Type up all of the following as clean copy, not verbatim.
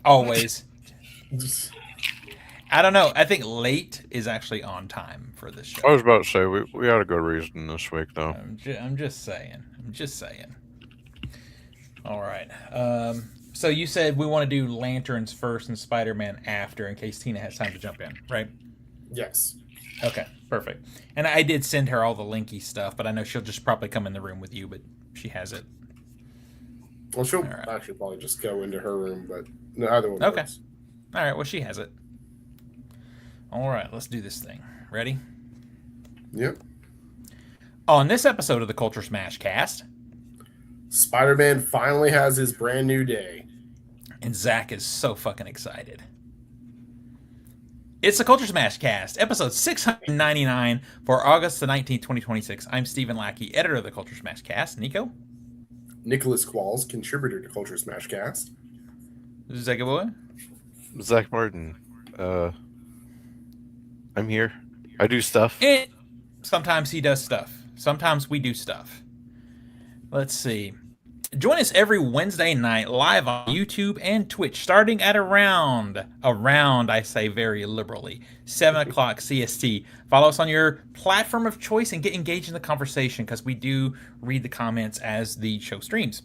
Always. I don't know. I think late is actually on time for this I show. was about to say we had a good reason this week though. I'm just saying. I'm just saying. All right. So you said we want to do Lanterns first and Spider-Man after, in case Tina has time to jump in, right? Yes. Okay, perfect. And I did send her all the linky stuff, but I know she'll just probably come in the room with you, but she has it. Well, she'll All right. actually probably just go into her room, but either one Okay. works. All right. Well, she has it. All right. Let's do this thing. Ready? Yep. On this episode of the Culture Smash cast, Spider-Man finally has his brand new day. and Zach is so fucking excited. It's the Culture Smash cast, episode 699 for August the 19th, 2026. I'm Stephen Lackey, editor of the Culture Smash cast. Nico? Nicholas Qualls, contributor to Culture Smash Cast. Zach boy? Zach Martin, I'm here. I do stuff. And sometimes he does stuff. Sometimes we do stuff. Let's see. Join us every Wednesday night live on YouTube and Twitch, starting at around, I say very liberally, 7 o'clock CST. Follow us on your platform of choice and get engaged in the conversation, because we do read the comments as the show streams.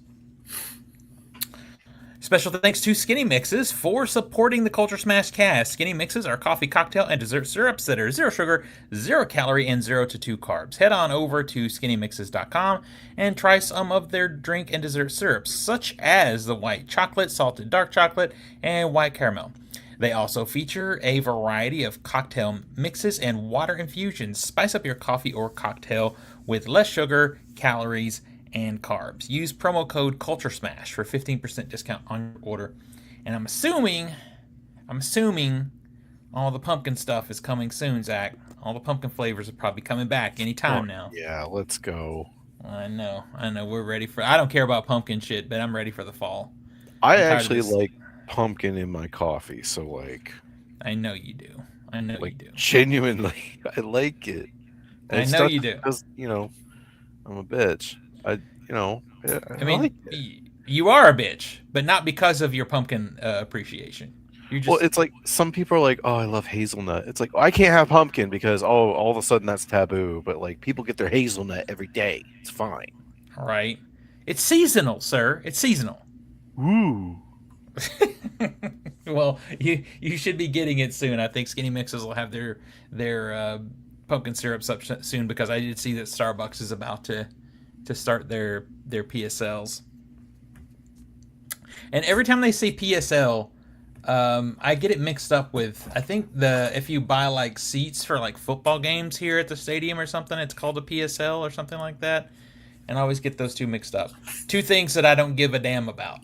Special thanks to Skinny Mixes for supporting the Culture Smash cast. Skinny Mixes are coffee, cocktail, and dessert syrups that are 0 sugar, 0 calorie, and 0 to 2 carbs. Head on over to skinnymixes.com and try some of their drink and dessert syrups, such as the white chocolate, salted dark chocolate, and white caramel. They also feature a variety of cocktail mixes and water infusions. Spice up your coffee or cocktail with less sugar, calories, and carbs. Use promo code CULTURESMASH for 15% discount on your order. And I'm assuming all the pumpkin stuff is coming soon, Zach. All the pumpkin flavors are probably coming back anytime now. Yeah, let's go. I know. We're ready for. I don't care about pumpkin shit, but I'm ready for the fall. I actually like pumpkin in my coffee, so like. I know you do. Like, you do. Genuinely, I like it. And I know you do. Because I'm a bitch. I mean, like you are a bitch, but not because of your pumpkin appreciation. Well, it's like some people are like, "Oh, I love hazelnut." It's like, I can't have pumpkin because all of a sudden that's taboo. But like, people get their hazelnut every day. It's fine. Right? It's seasonal, sir. It's seasonal. Ooh. Well, you should be getting it soon. I think Skinny Mixes will have their pumpkin syrups up soon, because I did see that Starbucks is about to start their PSLs. And every time they say PSL, I get it mixed up with, I think if you buy like seats for like football games here at the stadium or something, it's called a PSL or something like that. And I always get those two mixed up. Two things that I don't give a damn about: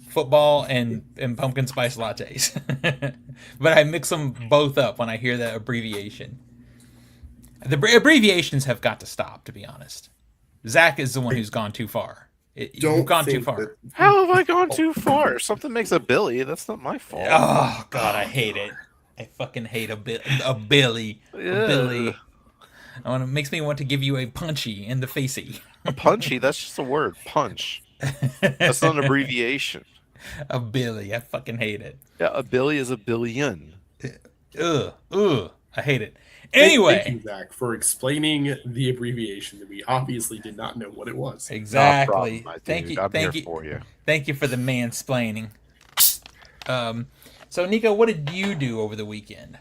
football and pumpkin spice lattes. But I mix them both up when I hear that abbreviation. The abbreviations have got to stop, to be honest. Zach is the one who's gone too far. You've gone too far. How have I gone too far? Something makes a Billy. That's not my fault. Oh, God, I hate it. I fucking hate a Billy. Yeah. A Billy. It makes me want to give you a punchy in the facey. A punchy? That's just a word. Punch. That's not an abbreviation. A Billy. I fucking hate it. Yeah, a Billy is a billion. Ugh. I hate it. Anyway, thank you, Zach, for explaining the abbreviation that we obviously did not know what it was. Exactly. Thank you. I'm here for you. Thank you for the mansplaining. So Nico, what did you do over the weekend?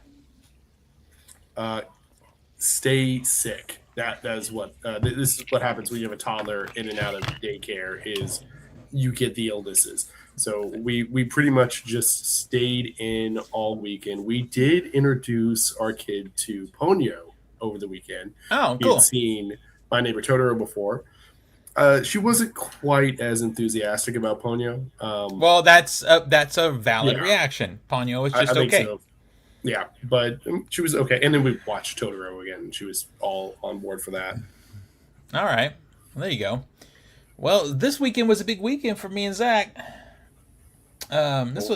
Stay sick. That is what this is what happens when you have a toddler in and out of daycare. Is you get the illnesses. So we pretty much just stayed in all weekend. We did introduce our kid to Ponyo over the weekend. Oh, cool. He had seen My Neighbor Totoro before. She wasn't quite as enthusiastic about Ponyo. Well, that's a valid reaction. Ponyo was just okay. So. Yeah, but she was okay. And then we watched Totoro again, and she was all on board for that. All right. Well, there you go. Well, this weekend was a big weekend for me and Zach. This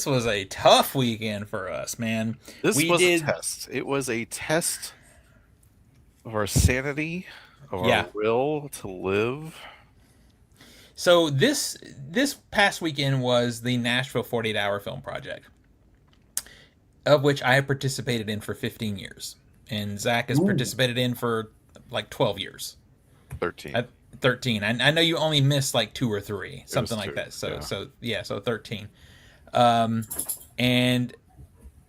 was a tough weekend for us, man. A test. It was a test of our sanity, of our will to live. So this past weekend was the Nashville 48-hour film project, of which I have participated in for 15 years, and Zach has Ooh, participated in for like 12 years. 13. I, 13. I know you only missed like 2 or 3, It was something like 2. that. So Yeah. so 13. And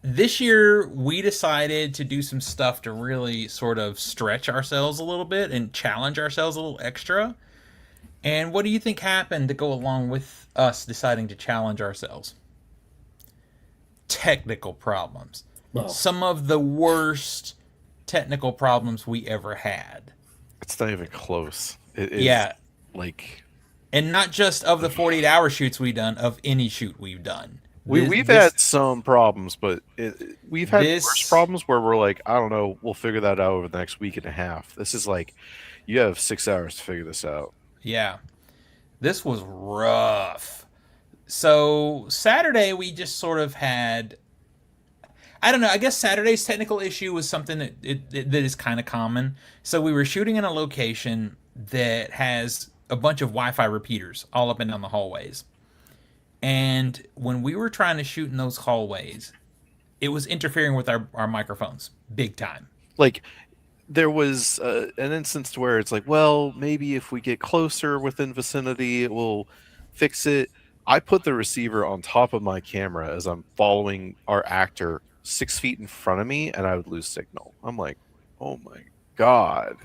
this year we decided to do some stuff to really sort of stretch ourselves a little bit and challenge ourselves a little extra. And what do you think happened to go along with us deciding to challenge ourselves? Technical problems. well, Some of the worst technical problems we ever had. It's not even close. It is Yeah, like and not just of the 48-hour shoots we've done, of any shoot we've done. This we've this had some problems, but we've had worse this problems where we're like, I don't know, we'll figure that out over the next week and a half. This is like, you have 6 hours to figure this out. yeah, this was rough. So Saturday we just sort of had, I don't know. I guess Saturday's technical issue was something that is kind of common. So we were shooting in a location that has a bunch of Wi-Fi repeaters all up and down the hallways. And when we were trying to shoot in those hallways, it was interfering with our microphones big time. Like, there was an instance where it's like, well, maybe if we get closer within vicinity, it will fix it. I put the receiver on top of my camera as I'm following our actor 6 feet in front of me, and I would lose signal. I'm like, oh my god!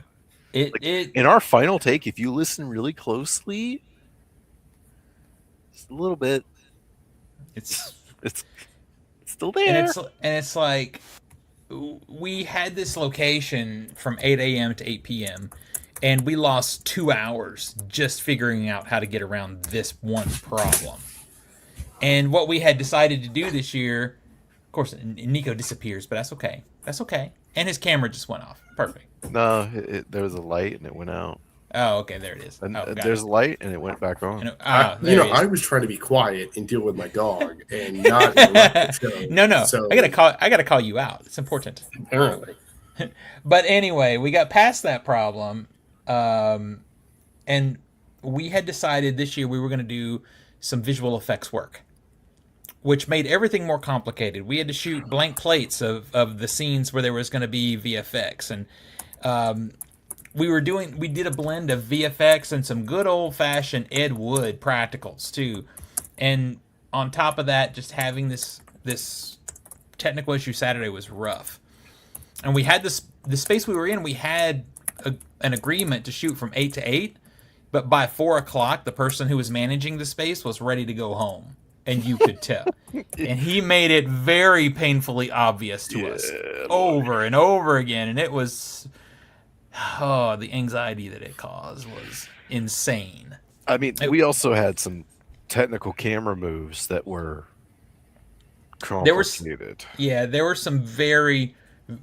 It Like, it in our final take, if you listen really closely, just a little bit, it's it's still and there. it's like we had this location from 8 a.m. to 8 p.m. and we lost 2 hours just figuring out how to get around this one problem. And what we had decided to do this year, of course, Nico disappears, but that's okay. That's okay. And his camera just went off. Perfect. No, there was a light and it went out, Oh, okay, there it is. and Oh, got there's it. a light and it went back on. And, you there know, he I is. was trying to be quiet and deal with my dog and not interrupt the show. No, So I gotta call you out. It's important. apparently, But anyway, we got past that problem, and we had decided this year we were going to do some visual effects work, which made everything more complicated. We had to shoot blank plates of the scenes where there was going to be VFX, and we did a blend of VFX and some good old fashioned Ed Wood practicals too, and on top of that, just having this technical issue Saturday was rough. And we had the space we were in. We had an agreement to shoot from 8 to 8, but by 4 o'clock, the person who was managing the space was ready to go home, and you could tell. And he made it very painfully obvious to us over and over again, and it was the anxiety that it caused was insane. I mean, we also had some technical camera moves that were There were complicated. there were some very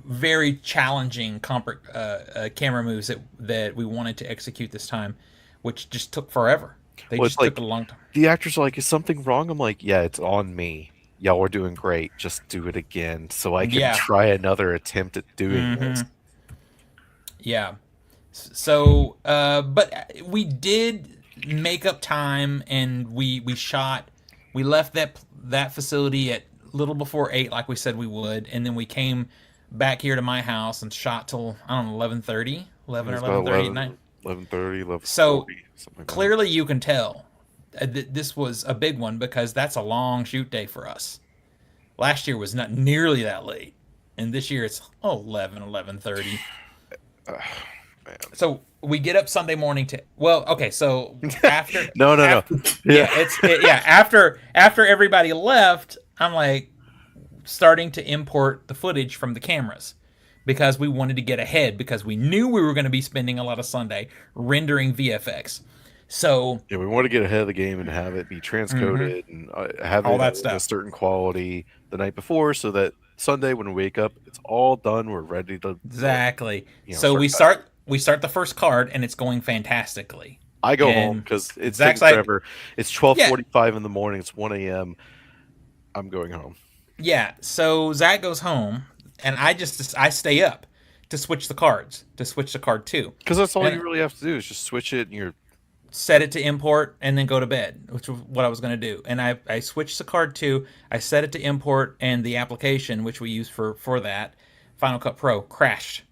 very challenging camera moves that we wanted to execute this time, which just took forever. They Well, just it's like took a long time. the actors are like, "Is something wrong?" I'm like, "Yeah, it's on me. Y'all are doing great. Just do it again, so I can Yeah. try another attempt at doing this." Yeah. So, but we did make up time, and we shot. We left that facility at little before 8, like we said we would, and then we came back here to my house and shot till I don't know 11:30, 11 or It's about 11:30 at night. 11:30, 11:40, So something like clearly, you can tell this was a big one because that's a long shoot day for us. Last year was not nearly that late, and this year it's 11:30. that. Man. So we get up Sunday morning to okay. So after No. after everybody left, I'm like starting to import the footage from the cameras because we wanted to get ahead because we knew we were going to be spending a lot of Sunday rendering VFX. So Yeah, we want to get ahead of the game and have it be transcoded and have All it that at stuff. a certain quality the night before, so that Sunday when we wake up, it's all done. We're ready to exactly. you know, So start we start the first card and it's going fantastically. I go home And because it's Zach's taking like- forever. It's 12:45 in the morning. It's 1 a.m. I'm going home. Yeah, so Zach goes home, and I stay up to switch the cards, to switch the card 2. Because that's all And- you really have to do is just switch it, and you're set it to import, and then go to bed, which was what I was going to do. And I switched the card to, I set it to import, and the application, which we use for that, Final Cut Pro, crashed.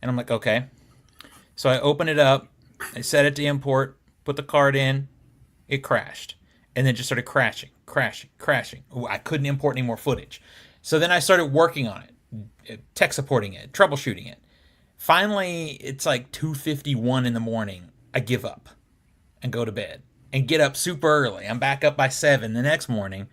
And I'm like, okay. So I open it up, I set it to import, put the card in, it crashed. And then just started crashing. Ooh, I couldn't import any more footage. So then I started working on it, tech supporting it, troubleshooting it. Finally, it's like 2:51 in the morning. I give up and go to bed and get up super early. I'm back up by 7 the next morning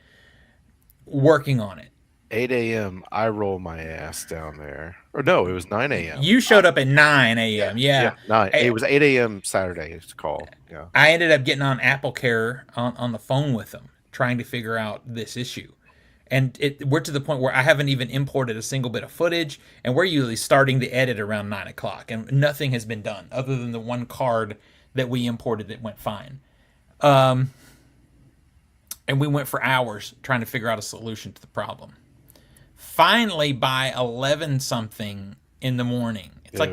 working on it. 8 a.m. I roll my ass down there. Or no, it was 9 a.m. You showed up at 9 Yeah, a.m. yeah, Yeah. 9. It I, was 8 a.m. Saturday to call. Yeah. I ended up getting on Apple Care on the phone with them, trying to figure out this issue. And we're to the point where I haven't even imported a single bit of footage, and we're usually starting to edit around 9 o'clock, and nothing has been done other than the one card that we imported that went fine. And we went for hours trying to figure out a solution to the problem. Finally, by 11 something in the morning, it's like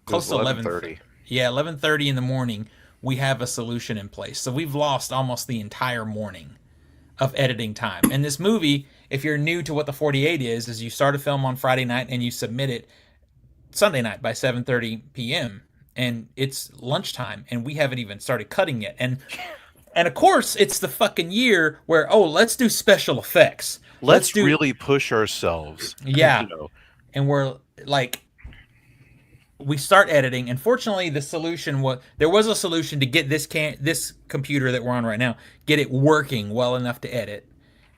close to 11:30. Yeah, 11:30 in the morning, we have a solution in place. So we've lost almost the entire morning of editing time. And this movie, if you're new to what the 48 is you start a film on Friday night and you submit it Sunday night by 7:30 p.m. and it's lunchtime and we haven't even started cutting yet. And of course, it's the fucking year where, oh, let's do special effects. Let's really push ourselves. Yeah. You know. And we're like, we start editing, and fortunately the solution was, there was a solution to get this computer that we're on right now, get it working well enough to edit.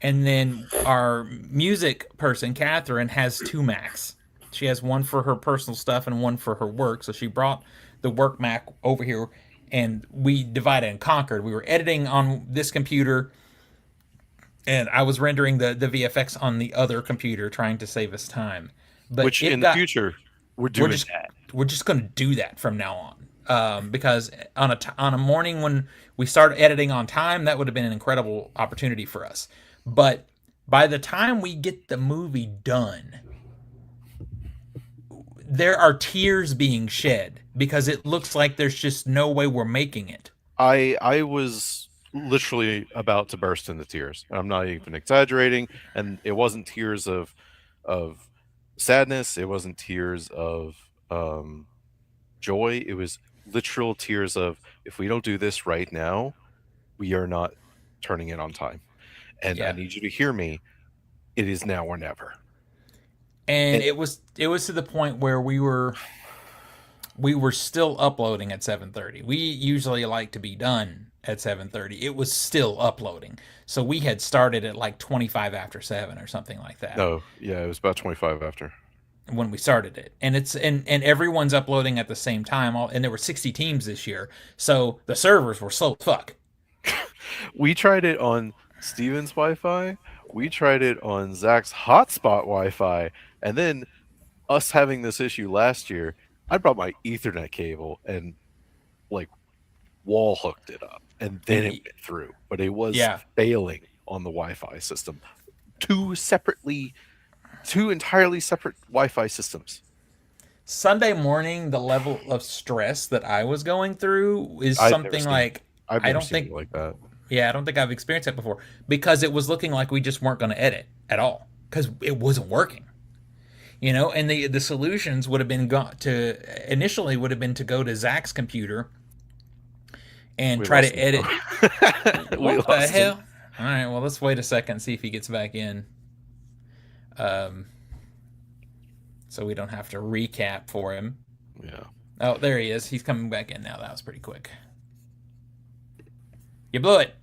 And then our music person, Catherine, has 2 Macs. She has one for her personal stuff and one for her work. So she brought the work Mac over here, and we divided and conquered. We were editing on this computer, and I was rendering the VFX on the other computer, trying to save us time. But which in the future we're doing that. We're just going to do that from now on, because on a morning when we start editing on time, that would have been an incredible opportunity for us. But by the time we get the movie done, there are tears being shed because it looks like there's just no way we're making it. I was literally about to burst into tears. I'm not even exaggerating, and it wasn't tears of sadness. It wasn't tears of joy. It was literal tears of, if we don't do this right now, we are not turning it on time. And I need you to hear me. It is now or never. And it was to the point where we were still uploading at 7:30. We usually like to be done at 7:30. It was still uploading. So we had started at like 25 after 7 or something like that. No, yeah, it was about 25 after when we started it. And it's and everyone's uploading at the same time, and there were 60 teams this year. So the servers were slow as fuck. We tried it on Steven's Wi-Fi. We tried it on Zach's hotspot Wi-Fi, and then us having this issue last year, I brought my Ethernet cable and like wall hooked it up, and then it went through. But it was failing on the Wi-Fi system. Two entirely separate Wi-Fi systems. Sunday morning, the level of stress that I was going through is something like I don't think like that. Yeah, I don't think I've experienced that before, because it was looking like we just weren't going to edit at all because it wasn't working. You know, and the solutions would have been initially to go to Zach's computer and try to edit. What the hell? All right, well, let's wait a second and see if he gets back in. So we don't have to recap for him. Yeah. Oh, there he is. He's coming back in now. That was pretty quick. You blew it.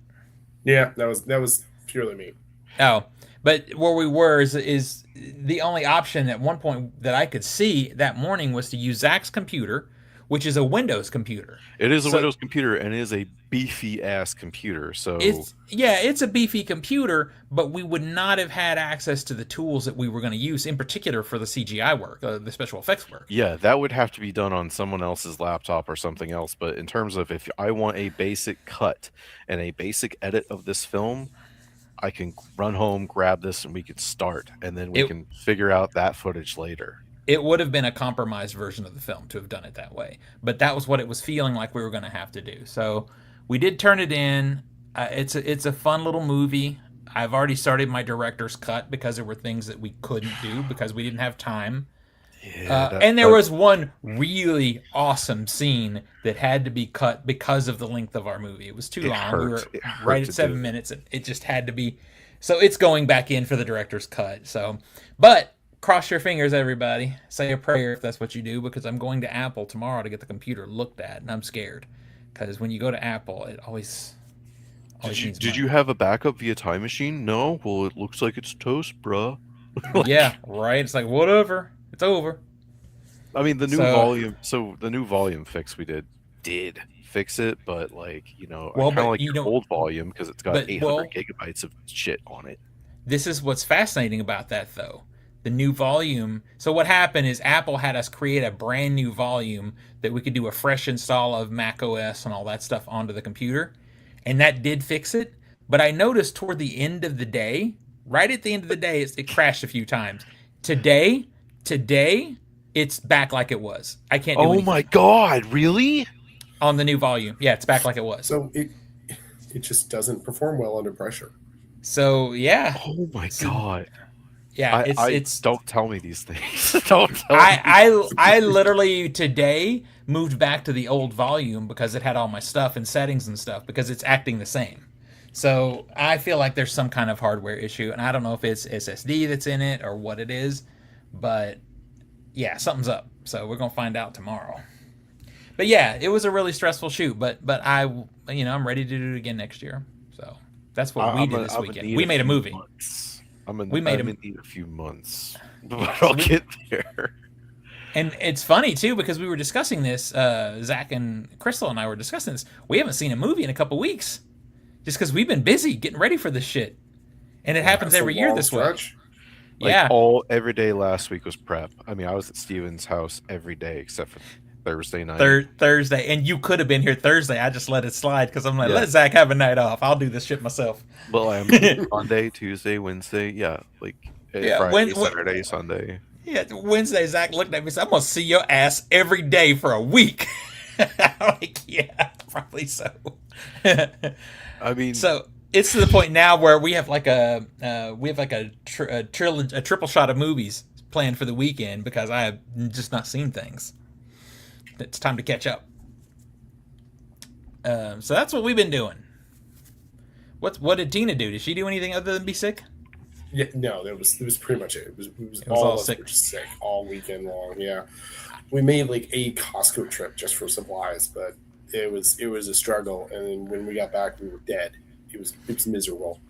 Yeah, that was purely me. Oh, but where we were is the only option at one point that I could see that morning was to use Zach's computer, which is a Windows computer. It is a Windows computer, and it is a beefy ass computer. So it's a beefy computer, but we would not have had access to the tools that we were going to use, in particular for the CGI work, the special effects work. Yeah, that would have to be done on someone else's laptop or something else. But in terms of, if I want a basic cut and a basic edit of this film, I can run home, grab this, and we can start, and then we can figure out that footage later. it would have been a compromised version of the film to have done it that way. But that was what it was feeling like we were going to have to do. So we did turn it in. It's a fun little movie. I've already started my director's cut because there were things that we couldn't do because we didn't have time. Yeah, And there was one really awesome scene that had to be cut because of the length of our movie. It was too long. We were right at 7 minutes, and it just had to be. So it's going back in for the director's cut. So, but cross your fingers, everybody. Say a prayer if that's what you do, because I'm going to Apple tomorrow to get the computer looked at, and I'm scared because when you go to Apple, it always Did you have a backup via Time Machine? No. Well, it looks like it's toast, bruh. Yeah, right. It's like whatever. It's over. I mean, the new volume. So the new volume fix we did fix it, but like I kind of like the old volume because it's got 800 gigabytes of shit on it. This is what's fascinating about that, though. The new volume. So what happened is Apple had us create a brand new volume that we could do a fresh install of Mac OS and all that stuff onto the computer, and that did fix it. But I noticed toward the end of the day, right at the end of the day, it crashed a few times. Today, it's back like it was. I can't do anything. Oh my god, really? On the new volume. Yeah, it's back like it was. So it just doesn't perform well under pressure. So, yeah. Oh my god. Yeah, it's don't tell me these things. Don't tell I literally today moved back to the old volume because it had all my stuff and settings and stuff because it's acting the same. So I feel like there's some kind of hardware issue, and I don't know if it's SSD that's in it or what it is, but yeah, something's up. So we're gonna find out tomorrow. But yeah, it was a really stressful shoot, but I'm ready to do it again next year. So that's what we did this weekend. We made a movie. I'm gonna need a few months, but I'll get there. And it's funny too because we were discussing this. Zach and Crystal and I were discussing this. We haven't seen a movie in a couple weeks, just because we've been busy getting ready for this shit. And it happens every year this way. Like every day last week was prep. I mean, I was at Steven's house every day except for Thursday night. Thursday, and you could have been here Thursday. I just let it slide because I'm like, let Zach have a night off. I'll do this shit myself. Well, I'm Monday, Tuesday, Wednesday. Yeah, like Friday, Saturday, Sunday. Yeah, Wednesday, Zach looked at me and said, I'm going to see your ass every day for a week. I'm like, yeah, probably so. I mean, so it's to the point now where we have like a triple shot of movies planned for the weekend because I have just not seen things. It's time to catch up. So that's what we've been doing. What did Tina do? Did she do anything other than be sick? Yeah, no, that was pretty much it. It was all sick all weekend long. Yeah, we made like a Costco trip just for supplies, but it was a struggle. And then when we got back, we were dead. It was miserable.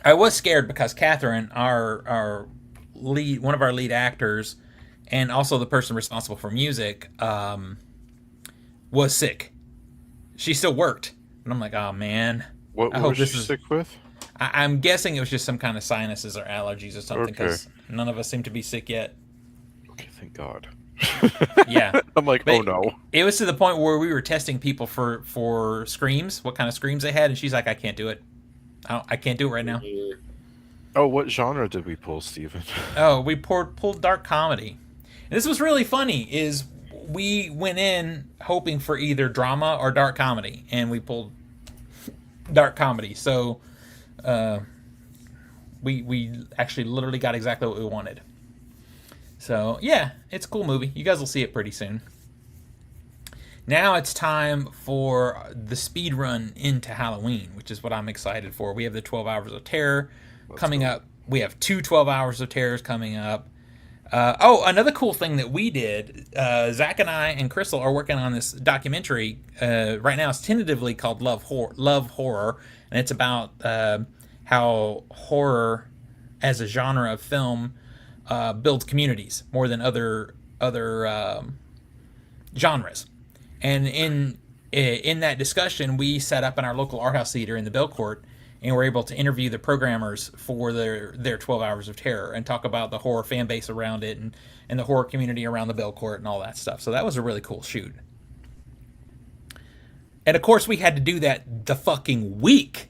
I was scared because Catherine, our lead, one of our lead actors, and also the person responsible for music, was sick. She still worked, and I'm like, oh man. What was she sick with? I'm guessing it was just some kind of sinuses or allergies or something because none of us seem to be sick yet. Okay, thank God. Yeah. I'm like, oh no. It was to the point where we were testing people for screams, what kind of screams they had, and she's like, I can't do it. I can't do it right now. Oh, what genre did we pull, Steven? Oh, we pulled dark comedy. And this was really funny, is we went in hoping for either drama or dark comedy, and we pulled dark comedy. So we actually literally got exactly what we wanted. So yeah, it's a cool movie. You guys will see it pretty soon. Now it's time for the speed run into Halloween, which is what I'm excited for. We have the 12 Hours of Terror coming up. We have 2 12 Hours of Terrors coming up. Another cool thing that we did, Zach and I and Crystal are working on this documentary. Right now it's tentatively called Love Horror, and it's about how horror as a genre of film builds communities more than other genres. And in that discussion, we set up in our local art house theater in the Belcourt, and we're able to interview the programmers for their 12 Hours of Terror and talk about the horror fan base around it and the horror community around the Belcourt and all that stuff. So that was a really cool shoot. And of course, we had to do that the fucking week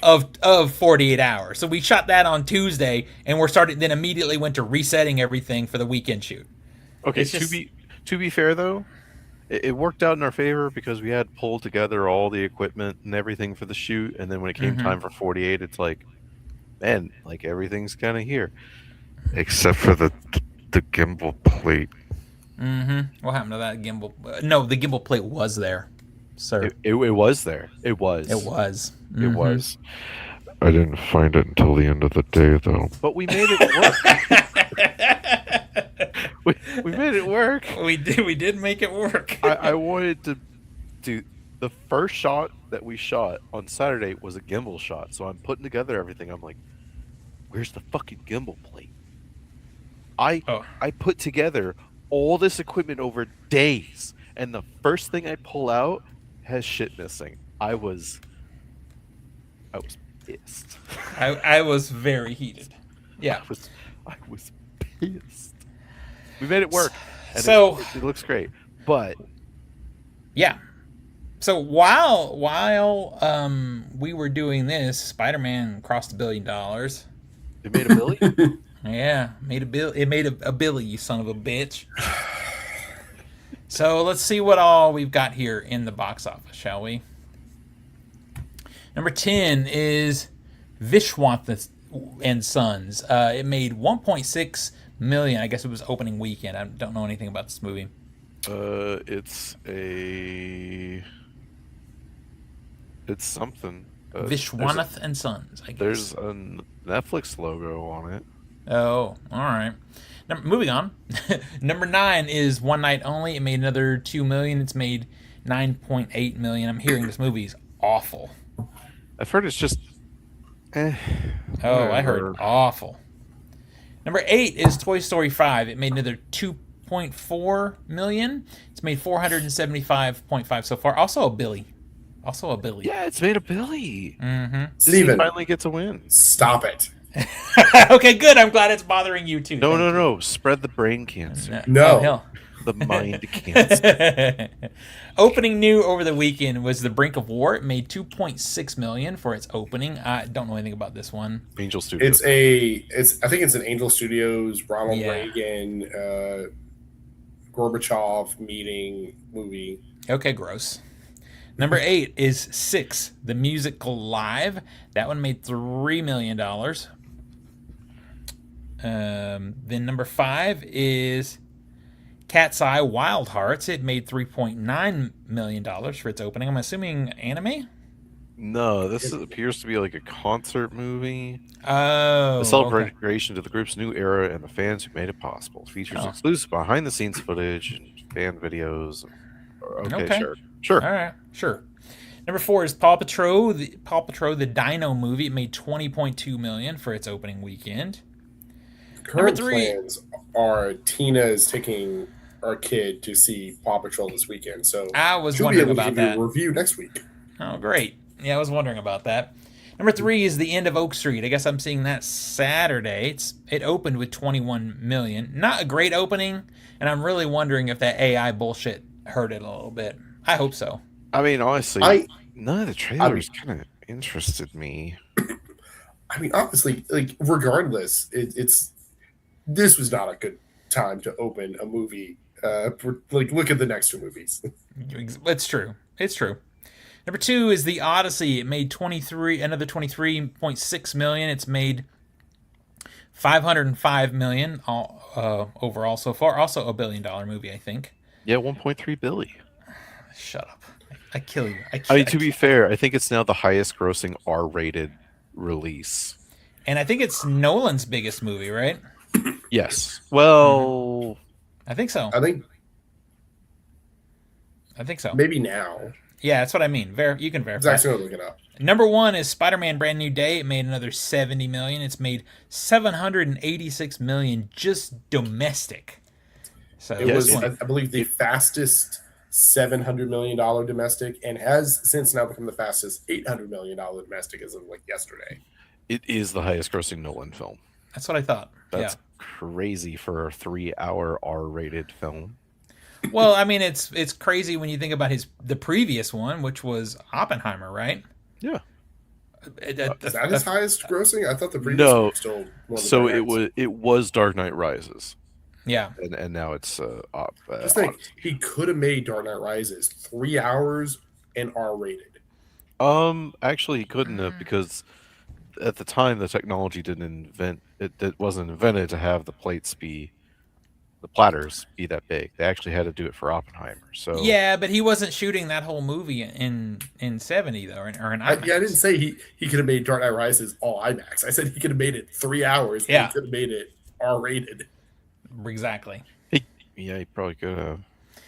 of 48 hours. So we shot that on Tuesday, and we're starting. Then immediately went to resetting everything for the weekend shoot. Okay, It's just to be fair though, it worked out in our favor because we had pulled together all the equipment and everything for the shoot, and then when it came time for 48, it's like, man, like everything's kind of here, except for the gimbal plate. what happened to that gimbal? No, the gimbal plate was there, sir. It was there. It was. It was. It was. I didn't find it until the end of the day, though. But we made it work. we made it work. We did make it work. I wanted to do the first shot that we shot on Saturday was a gimbal shot. So I'm putting together everything. I'm like, where's the fucking gimbal plate? I put together all this equipment over days, and the first thing I pull out has shit missing. I was pissed. I was very heated. Yeah. I was pissed. We made it work. And So it looks great. But yeah. So while we were doing this, Spider-Man crossed $1 billion. it made a Billy. Yeah, made a bill. It made a Billy, you son of a bitch. So let's see what all we've got here in the box office, shall we? Number 10 is Vishwanth and Sons. It made 1.6 million. I guess it was opening weekend. I don't know anything about this movie. It's something. Vishwanth and Sons, I guess. There's a Netflix logo on it. Oh, all right. Moving on. Number 9 is One Night Only. It made another 2 million. It's made 9.8 million. I'm hearing this movie is awful. I've heard it's just. Oh, I heard awful. Number 8 is Toy Story 5. It made another 2.4 million. It's made 475.5 so far. Also a Billy. Yeah, it's made a Billy. Mm-hmm. Disney Steven, finally gets a win. stop it. Okay, good. I'm glad it's bothering you too. No. Spread the brain cancer. No. Oh, hell. The mind cancer. Opening new over the weekend was The Brink of War. It made 2.6 million for its opening. I don't know anything about this one. Angel Studios. I think it's an Angel Studios, Ronald Yeah. Reagan, Gorbachev meeting movie. Okay, gross. Number 8 is 6, The Musical Live. That one made $3 million. Then number 5 is Cat's Eye Wild Hearts. It made $3.9 million for its opening. I'm assuming anime? No, this appears to be like a concert movie. Oh. A celebration to the group's new era and the fans who made it possible. It features exclusive behind the scenes footage and fan videos. Okay, sure. All right, sure. Number 4 is Paw Patrol, the Dino movie. It made $20.2 million for its opening weekend. Current Number 3 plans are Tina is taking our kid to see Paw Patrol this weekend, so I was she'll be wondering able to about give you that. a review next week. Oh, great. Yeah, I was wondering about that. Number 3 is The End of Oak Street. I guess I'm seeing that Saturday. It opened with 21 million. Not a great opening, and I'm really wondering if that AI bullshit hurt it a little bit. I hope so. I mean, honestly, none of the trailers kind of interested me. I mean, honestly, like regardless, this was not a good time to open a movie. Look at the next 2 movies. It's true. It's true. Number 2 is The Odyssey. It made another 23.6 million. It's made 505 million overall so far. Also a $1 billion movie, I think. Yeah, 1.3 billion. Shut up. I kill you. I mean, to be fair, I think it's now the highest grossing R-rated release. And I think it's Nolan's biggest movie, right? Yes. Well, I think so. I think so. maybe now. Yeah, that's what I mean. You can verify. Zach's gonna look it up. Number 1 is Spider-Man Brand New Day. It made another 70 million. It's made 786 million just domestic. So It was, I believe, the fastest $700 million domestic, and has since now become the fastest $800 million domestic as of like yesterday. it is the highest grossing Nolan film. That's what I thought. That's crazy for a 3-hour R-rated film. Well, I mean, it's crazy when you think about the previous one, which was Oppenheimer, right? Yeah. Is that his highest grossing? I thought the previous one No, was still one of the so very highest. it was Dark Knight Rises, Yeah. and now it's Just think, Odyssey. he could have made Dark Knight Rises 3 hours and R-rated. Actually, he couldn't have, because at the time the technology didn't invent it. It wasn't invented to have the platters be that big. They actually had to do it for Oppenheimer. So Yeah, but he wasn't shooting that whole movie in 70 though, or in IMAX. Yeah, I didn't say he could have made Dark Knight Rises all IMAX. I said he could have made it 3 hours and he Yeah, could have made it R-rated. exactly. he probably could have.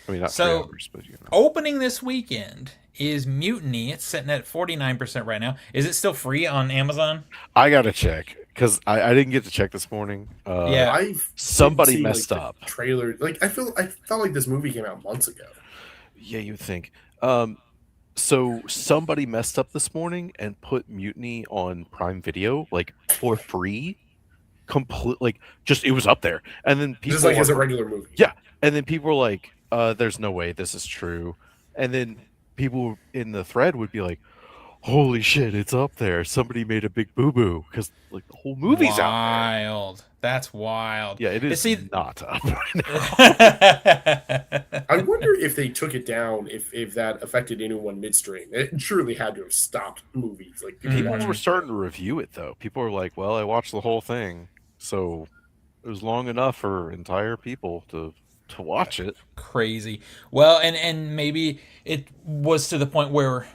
I mean, not So 3 hours, but opening this weekend is Mutiny. It's sitting at 49% right now. Is it still free on Amazon? I gotta check because I didn't get to check this morning. Yeah. I've Somebody seen, messed the up. trailer. Like I felt like this movie came out months ago. Yeah, you'd think. So somebody messed up this morning and put Mutiny on Prime Video, like, for free. Complete, like, just it was up there, and then Just people like as a were, regular movie. yeah, and then people were like, "There's no way this is true," and then people in the thread would be like, "Holy shit, it's up there! Somebody made a big boo boo because like the whole movie's out there." Wild. That's wild. Yeah, it is See, not up right now. I wonder if they took it down, if that affected anyone midstream. It surely had to have stopped movies. Like people People watching were it. starting to review it though. People were like, "Well, I watched the whole thing, so it was long enough for entire people to watch it." crazy. Well, and maybe it was to the point where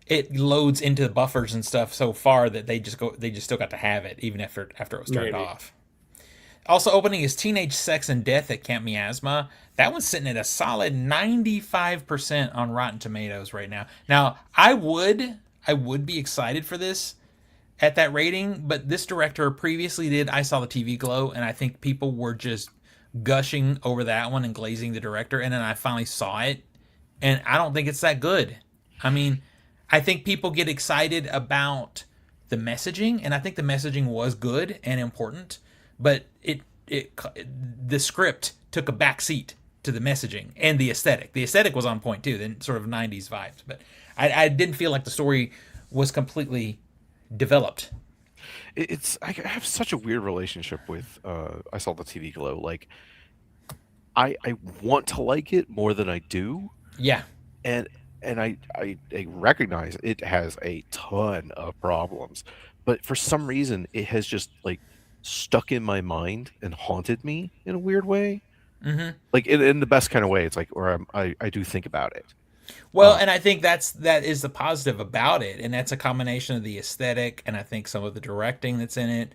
it loads into the buffers and stuff so far that they just still got to have it even after it was turned Maybe. off. Also opening is Teenage Sex and Death at Camp Miasma. That one's sitting at a solid 95% on Rotten Tomatoes right now. Now, I would be excited for this at that rating, but this director previously did I Saw the TV Glow, and I think people were just gushing over that one and glazing the director, and then I finally saw it, and I don't think it's that good. I mean, I think people get excited about the messaging, and I think the messaging was good and important, but the script took a back seat to the messaging and the aesthetic. The aesthetic was on point too, then sort of 90s vibes, but I didn't feel like the story was completely developed. I have such a weird relationship with I Saw the TV Glow. Like, I want to like it more than I do, Yeah. and I recognize it has a ton of problems, but for some reason it has just like stuck in my mind and haunted me in a weird way. Mm-hmm. Like in the best kind of way. It's like where I do think about it. Well, and I think that is the positive about it, and that's a combination of the aesthetic and I think some of the directing that's in it.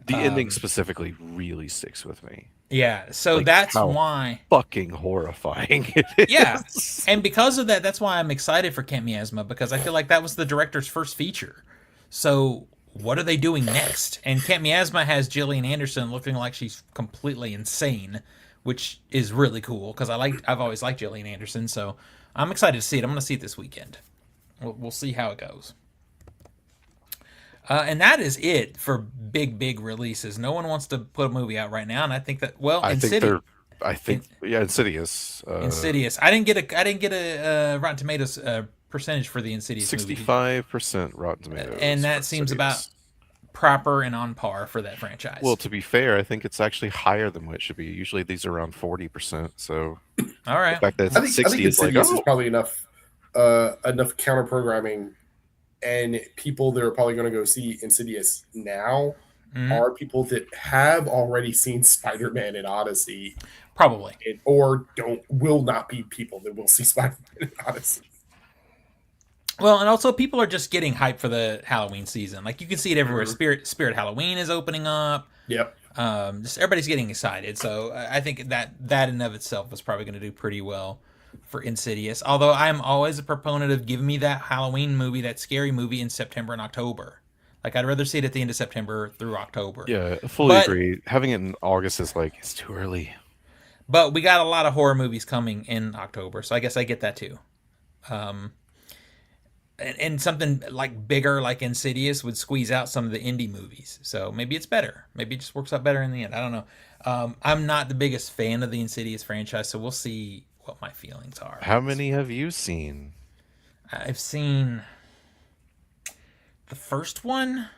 The ending specifically really sticks with me. Yeah, so Like, that's how why. fucking horrifying it is. Yeah, and because of that, that's why I'm excited for Camp Miasma, because I feel like that was the director's first feature. So what are they doing next? And Camp Miasma has Gillian Anderson looking like she's completely insane, which is really cool because I've always liked Gillian Anderson, so I'm excited to see it. I'm going to see it this weekend. We'll see how it goes. And that is it for big releases. No one wants to put a movie out right now, and I think that Insidious. Insidious. I didn't get a Rotten Tomatoes percentage for the Insidious movie, 65% Rotten Tomatoes, and for that seems Insidious. about proper and on par for that franchise. Well, to be fair, I think it's actually higher than what it should be. Usually these are around 40%. So all right. the fact that it's I at think 60 is like, Insidious is probably enough counter programming, and people that are probably going to go see Insidious now are people that have already seen Spider-Man and Odyssey, Probably. or will not be people that will see Spider-Man and Odyssey. Well, and also people are just getting hyped for the Halloween season. Like you can see it everywhere. Spirit Halloween is opening up. Yep. Just everybody's getting excited. So I think that in and of itself is probably going to do pretty well for Insidious. Although I'm always a proponent of giving me that Halloween movie, that scary movie in September and October. Like I'd rather see it at the end of September through October. yeah, I fully agree. Having it in August is like, it's too early. But we got a lot of horror movies coming in October, so I guess I get that too. And something like bigger, like Insidious, would squeeze out some of the indie movies. So maybe it's better. Maybe it just works out better in the end. I don't know. I'm not the biggest fan of the Insidious franchise, so we'll see what my feelings are. How many have you seen? I've seen The first one?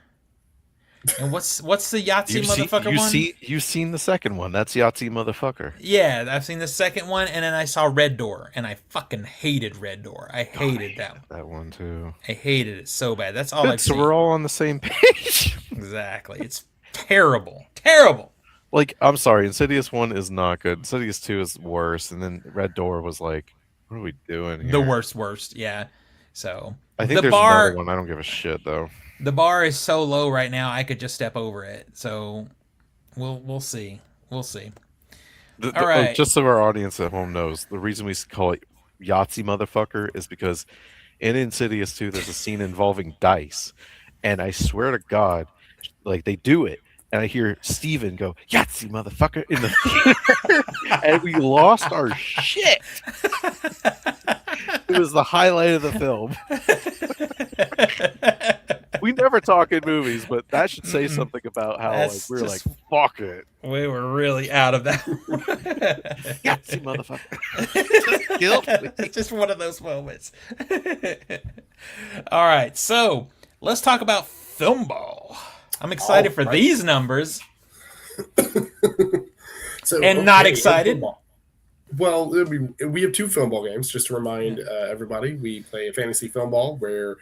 And what's the Yahtzee motherfucker one? You've seen the second one. That's Yahtzee motherfucker. Yeah, I've seen the second one, and then I saw Red Door, and I fucking hated Red Door. I hated that one too. I hated it so bad. That's all I've So seen. we're all on the same page. Exactly. It's terrible. Terrible. Like, I'm sorry, Insidious 1 is not good. Insidious 2 is worse, and then Red Door was like, what are we doing here? The worst, yeah. So I think there's another one. I don't give a shit though. The bar is so low right now, I could just step over it. So we'll see. We'll see. All right. Just so our audience at home knows, the reason we call it Yahtzee motherfucker is because in Insidious 2 there's a scene involving dice, and I swear to God, like they do it, and I hear Steven go, Yahtzee motherfucker, in the theater, and we lost our shit. It was the highlight of the film. We never talk in movies, but that should say something about how we're like, fuck it. We were really out of that. Yahtzee motherfucker. Killed me. It's just one of those moments. All right, so let's talk about Film Ball. I'm excited for these numbers. Not excited. Well, we have 2 Film Ball games, just to remind everybody. We play a fantasy Film Ball where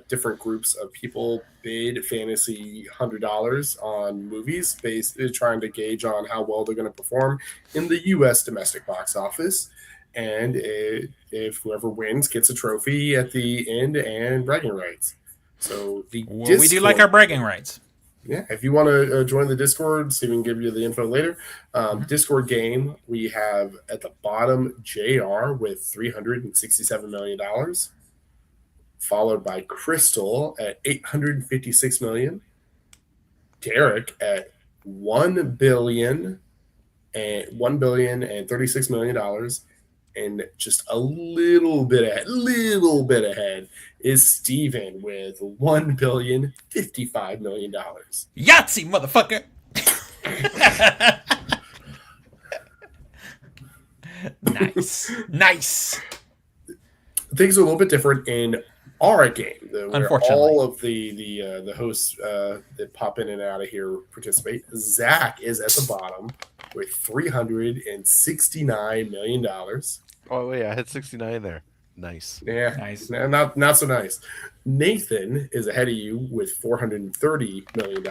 different groups of people bid fantasy $100 on movies, trying to gauge on how well they're going to perform in the U.S. domestic box office. And if whoever wins gets a trophy at the end and bragging rights. So we do like our bragging rights. Yeah, if you want to join the Discord, so we can give you the info later. Discord game, we have at the bottom JR with $367 million, followed by Crystal at $856 million, Derek at $1 billion and $1,036 million, and just a little bit ahead is Steven with $1,055 million. Yahtzee, motherfucker! Nice. Things are a little bit different in our game, where Unfortunately, all of the hosts that pop in and out of here participate. Zach is at the bottom with $369 million. Oh yeah, I had 69 there. Nice. Yeah, nice. Not so nice. Nathan is ahead of you with $430 million.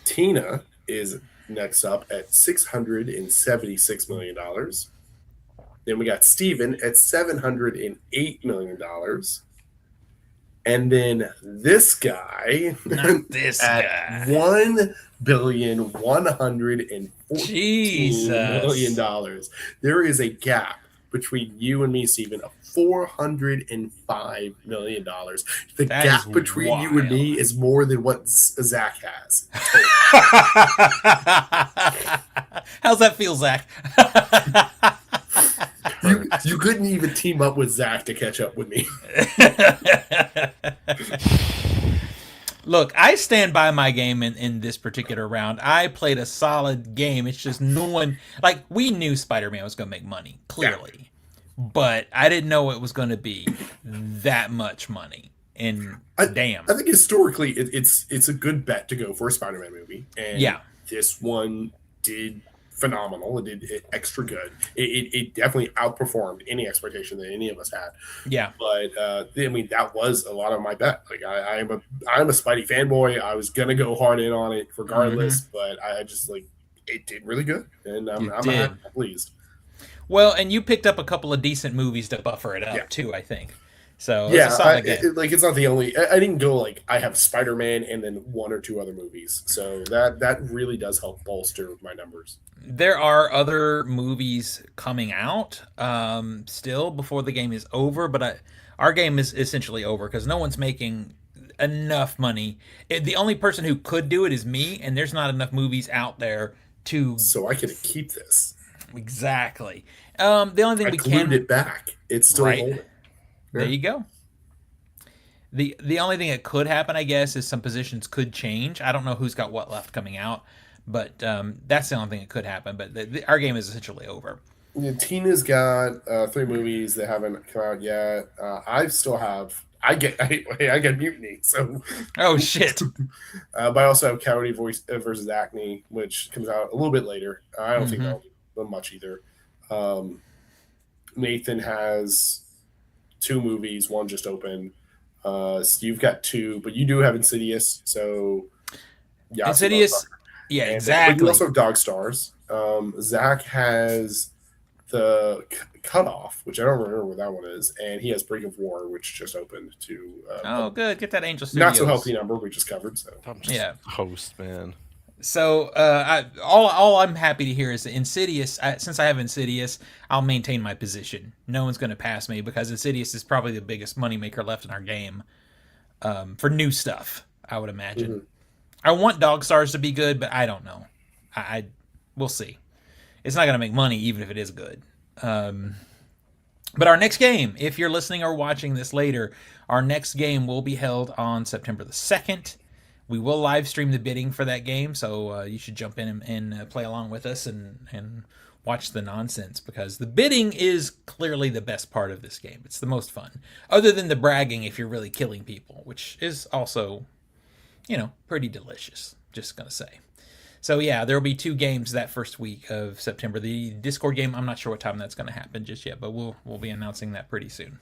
Tina is next up at $676 million. Then we got Steven at $708 million. And then this guy at $1,114,000,000. There is a gap between you and me, Steven, of $405 million. The gap between wild. You and me is more than what Zach has. How's that feel, Zach? You couldn't even team up with Zach to catch up with me. Look, I stand by my game in this particular round. I played a solid game. It's just no one... Like, we knew Spider-Man was going to make money, clearly. Yeah. But I didn't know it was going to be that much money. And damn. I think historically, it's a good bet to go for a Spider-Man movie. And yeah. This one did phenomenal. It did extra good. It definitely outperformed any expectation that any of us had. Yeah. But I mean, that was a lot of my bet. Like I'm a Spidey fanboy. I was gonna go hard in on it regardless, but I just it did really good, and I'm pleased. Well, and you picked up a couple of decent movies to buffer it up too, I think. So yeah, it's not the only. I didn't go I have Spider-Man and then 1 or 2 other movies, so that really does help bolster my numbers. There are other movies coming out still before the game is over, but our game is essentially over because no one's making enough money. The only person who could do it is me, and there's not enough movies out there to. So I can keep this. Exactly. The only thing we can glued it back. It's still holding. There you go. The only thing that could happen, I guess, is some positions could change. I don't know who's got what left coming out, but that's the only thing that could happen. But our game is essentially over. Yeah, Tina's got 3 movies that haven't come out yet. I still have I get Mutiny. So, Oh shit. but I also have Coyote Voice versus Acne, which comes out a little bit later. I don't think Mhm. that'll do much either. Nathan has 2 movies. One just opened. You've got 2, but you do have Insidious. So yeah, see Insidious. Yeah, and but you exactly. also have Dog Stars. Zach has the Cutoff, which I don't remember what that one is, and he has Break of War, which just opened to Oh, good. Get that Angel not so Studios. healthy number we just covered. So I'm just Yeah. host, man. So all I'm happy to hear is that Insidious. Since I have Insidious, I'll maintain my position. No one's going to pass me because Insidious is probably the biggest moneymaker left in our game for new stuff. I would imagine. Mhm. I want Dog Stars to be good, but I don't know. I we'll see. It's not going to make money even if it is good. But our next game, if you're listening or watching this later, our next game will be held on September the 2nd. We will live stream the bidding for that game, so you should jump in and play along with us and watch the nonsense, because the bidding is clearly the best part of this game. It's the most fun, other than the bragging if you're really killing people, which is also, pretty delicious, just gonna say. So yeah, there will be 2 games that first week of September. The Discord game, I'm not sure what time that's going to happen just yet, but we'll be announcing that pretty soon.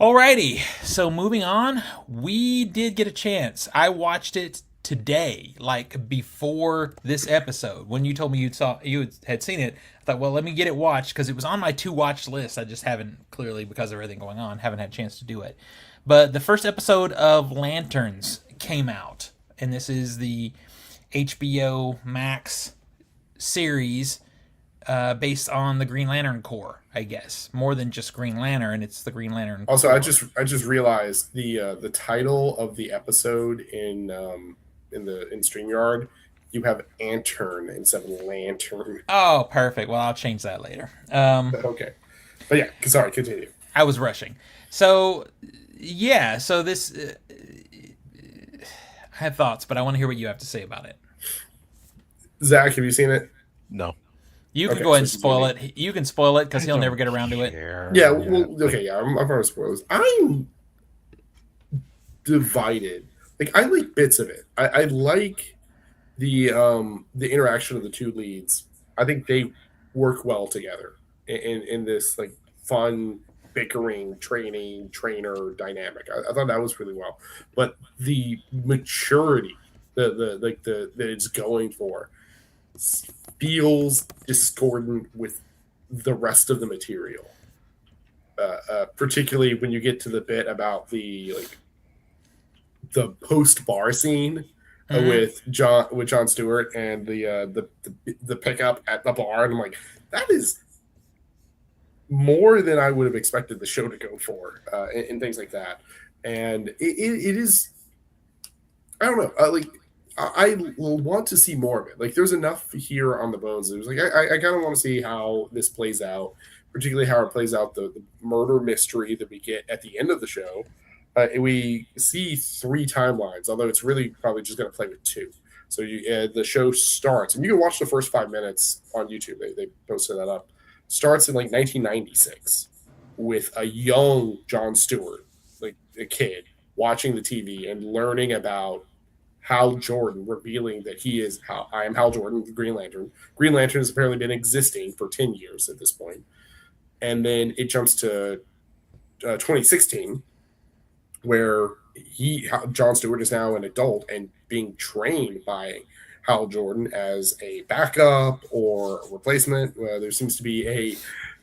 Alrighty, so moving on, we did get a chance. I watched it today, like before this episode. When you told me you had seen it, I thought, well, let me get it watched because it was on my to watch list. I just haven't, clearly because of everything going on, haven't had a chance to do it. But the first episode of Lanterns came out, and this is the HBO Max series based on the Green Lantern Corps, I guess. More than just Green Lantern, it's the Green Lantern also, Corps. I just realized the title of the episode in StreamYard, you have antern instead of lantern. Oh, perfect. Well, I'll change that later. Okay, but yeah, sorry, continue. I was rushing. So, yeah, so this... I have thoughts, but I want to hear what you have to say about it. Zach, have you seen it? No. You can Okay, go ahead and so spoil it. You can spoil it because I he'll never don't get around to it. care. Yeah, well, okay, yeah, I'm going to spoil this. I'm divided. Like, I like bits of it. I like the interaction of the 2 leads. I think they work well together in this like fun bickering trainer dynamic. I thought that was really well, but the maturity that it's going for feels discordant with the rest of the material. Particularly when you get to the bit about the post bar scene with John Stewart and the pickup at the bar, and I'm like, that is more than I would have expected the show to go for, and things like that. And it is, I don't know, like I want to see more of it. Like, there's enough here on the bones. It was like I kind of want to see how this plays out, particularly how it plays out the murder mystery that we get at the end of the show. We see 3 timelines, although it's really probably just going to play with 2. So the show starts, and you can watch the first 5 minutes on YouTube. They posted that up. Starts in like 1996 with a young John Stewart, like a kid, watching the TV and learning about Hal Jordan, revealing that I am Hal Jordan, the Green Lantern. Green Lantern has apparently been existing for 10 years at this point. And then it jumps to 2016, where John Stewart is now an adult and being trained by Hal Jordan as a backup or a replacement. There seems to be a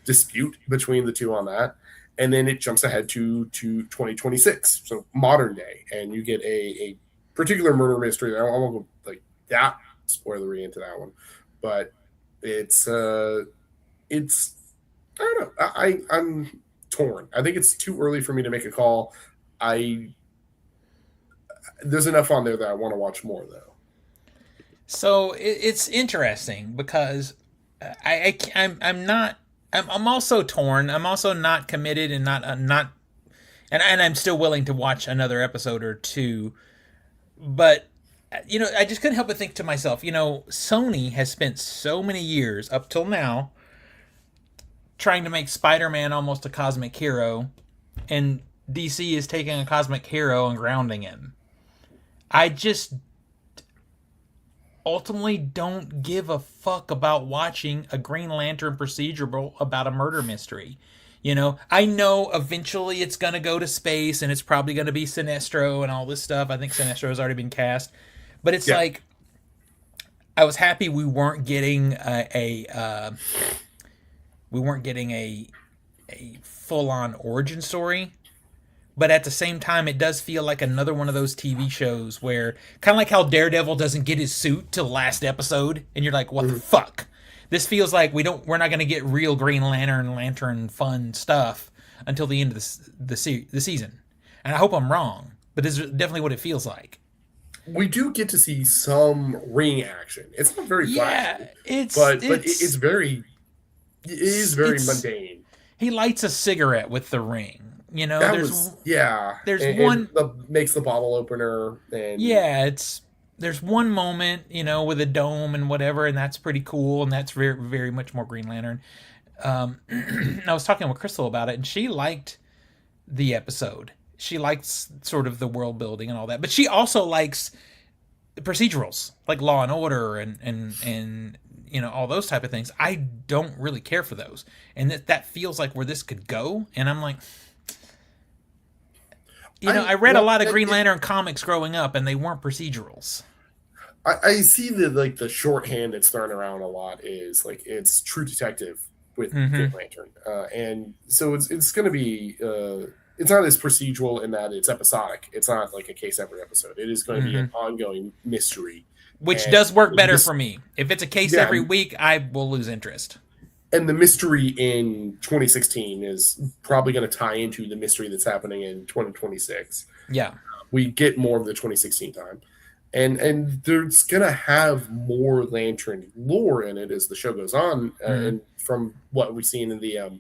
dispute between the 2 on that. And then it jumps ahead to 2026, so modern day, and you get a particular murder mystery. I won't go like that spoilery into that one, but it's I don't know. I'm torn. I think it's too early for me to make a call. There's enough on there that I want to watch more, though. So it's interesting because I'm also torn. I'm also not committed and not and I'm still willing to watch another episode or 2. But I just couldn't help but think to myself, Sony has spent so many years up till now trying to make Spider-Man almost a cosmic hero, and DC is taking a cosmic hero and grounding him. I just ultimately don't give a fuck about watching a Green Lantern procedural about a murder mystery. You know, I know eventually it's going to go to space and it's probably going to be Sinestro and all this stuff. I think Sinestro has already been cast. But it's like, I was happy we weren't getting a full on origin story. But at the same time, it does feel like another one of those TV shows where, kind of like how Daredevil doesn't get his suit till the last episode, and you're like, "What the fuck?" This feels like we're not going to get real Green Lantern fun stuff until the end of the season. And I hope I'm wrong, but this is definitely what it feels like. We do get to see some ring action. It's not very flashy, but it is very mundane. He lights a cigarette with the ring. You know, there's one that makes the bottle opener, and there's one moment, you know, with a dome and whatever, and that's pretty cool, and that's very, very much more Green Lantern. I was talking with Crystal about it, and she liked the episode. She likes sort of the world building and all that, but she also likes procedurals like Law and Order and you know, all those type of things. I don't really care for those, and that feels like where this could go, and I'm like. You know, I read a lot of Green Lantern comics growing up, and they weren't procedurals. I see the shorthand that's thrown around a lot is like it's True Detective with Green Lantern, and so it's going to be it's not as procedural in that it's episodic. It's not like a case every episode. It is going to be an ongoing mystery, which does work better for me. If it's a case every week, I will lose interest. And the mystery in 2016 is probably going to tie into the mystery that's happening in 2026. Yeah. We get more of the 2016 time. And there's going to have more Lantern lore in it as the show goes on. And from what we've seen in the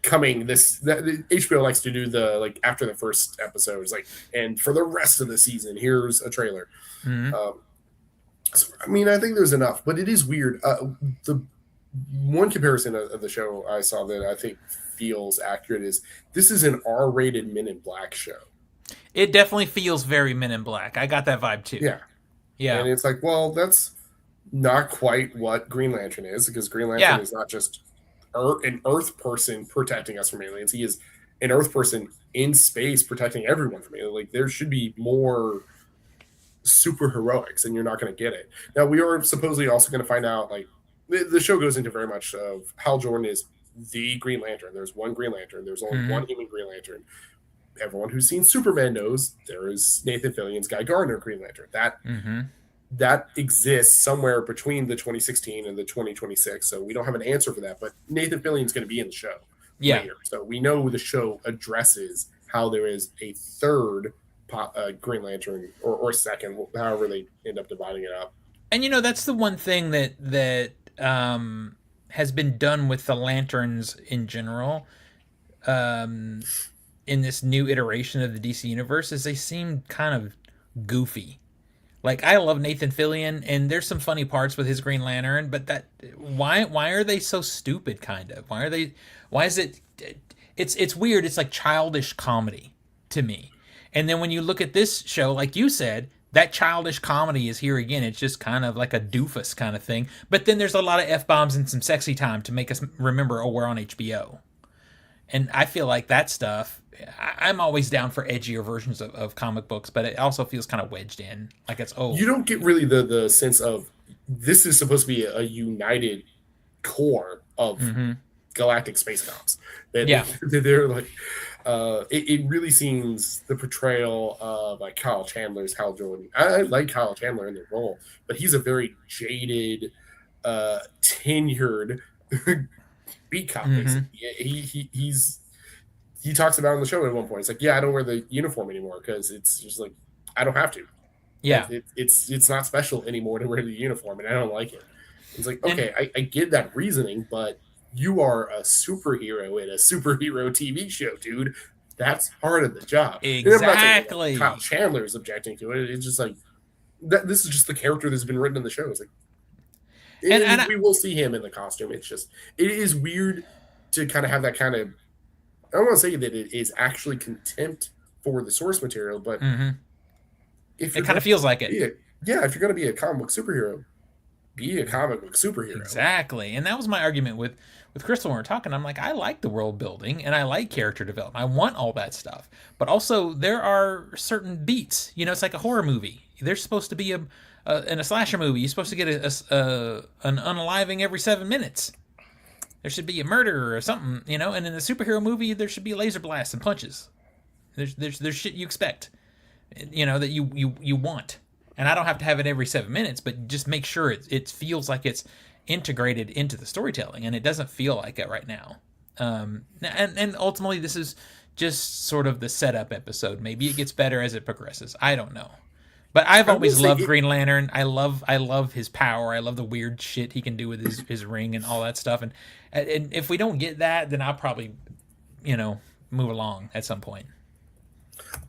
coming, HBO likes to do the, like, after the first episode, it's like, and for the rest of the season, here's a trailer. So, I mean, I think there's enough, but it is weird. The one comparison of the show I saw that I think feels accurate is this is an R-rated Men in Black show. It definitely feels very Men in Black. I got that vibe too. Yeah. And it's like, well, that's not quite what Green Lantern is, because Green Lantern is not just an Earth person protecting us from aliens. He is an Earth person in space protecting everyone from aliens. Like, there should be more super heroics, and you're not going to get it. Now, we are supposedly also going to find out, like, the show goes into very much of Hal Jordan is the Green Lantern. There's one Green Lantern. There's only one human Green Lantern. Everyone who's seen Superman knows there is Nathan Fillion's Guy Gardner Green Lantern. That exists somewhere between the 2016 and the 2026. So we don't have an answer for that. But Nathan Fillion's going to be in the show later. So we know the show addresses how there is a third Green Lantern or second, however they end up dividing it up. And, you know, that's the one thing that has been done with the Lanterns in general in this new iteration of the DC Universe is they seem kind of goofy. Like, I love Nathan Fillion, and there's some funny parts with his Green Lantern, but why are they so stupid, kind of? Why is it... It's weird. It's like childish comedy to me. And then when you look at this show, like you said, that childish comedy is here again. It's just kind of like a doofus kind of thing. But then there's a lot of F-bombs and some sexy time to make us remember, oh, we're on HBO. And I feel like that stuff, I'm always down for edgier versions of comic books, but it also feels kind of wedged in. Like it's, you don't get really the sense of this is supposed to be a united core of galactic space cops. They're like... it really seems the portrayal of like Kyle Chandler's Hal Jordan. I like Kyle Chandler in the role, but he's a very jaded, tenured beat cop. He talks about it on the show at one point. It's like, I don't wear the uniform anymore because it's just like I don't have to. Yeah, it's not special anymore to wear the uniform, and I don't like it. It's like, okay, I get that reasoning, but you are a superhero in a superhero TV show, dude. That's part of the job. Exactly. I'm not saying Kyle Chandler is objecting to it. It's just like this is just the character that's been written in the show. It's like, and we will see him in the costume. It's just, it is weird to kind of have that kind of I don't want to say that it is actually contempt for the source material, but Mm-hmm. if It you're kind going of feels like to it. be if you're going to be a comic book superhero, be a comic book superhero. Exactly. And that was my argument with Crystal when we were talking. I'm like, I like the world building and I like character development. I want all that stuff. But also there are certain beats. You know, it's like a horror movie. There's supposed to be in a slasher movie, you're supposed to get an unaliving every 7 minutes. There should be a murder or something, you know, and in a superhero movie there should be laser blasts and punches. There's shit you expect, you know, that you want. And I don't have to have it every 7 minutes, but just make sure it feels like it's integrated into the storytelling, and it doesn't feel like it right now. And ultimately, this is just sort of the setup episode. Maybe it gets better as it progresses. I don't know. But I've I will always say loved it, Green Lantern. I love his power. I love the weird shit he can do with his ring and all that stuff. And if we don't get that, then I'll probably, you know, move along at some point.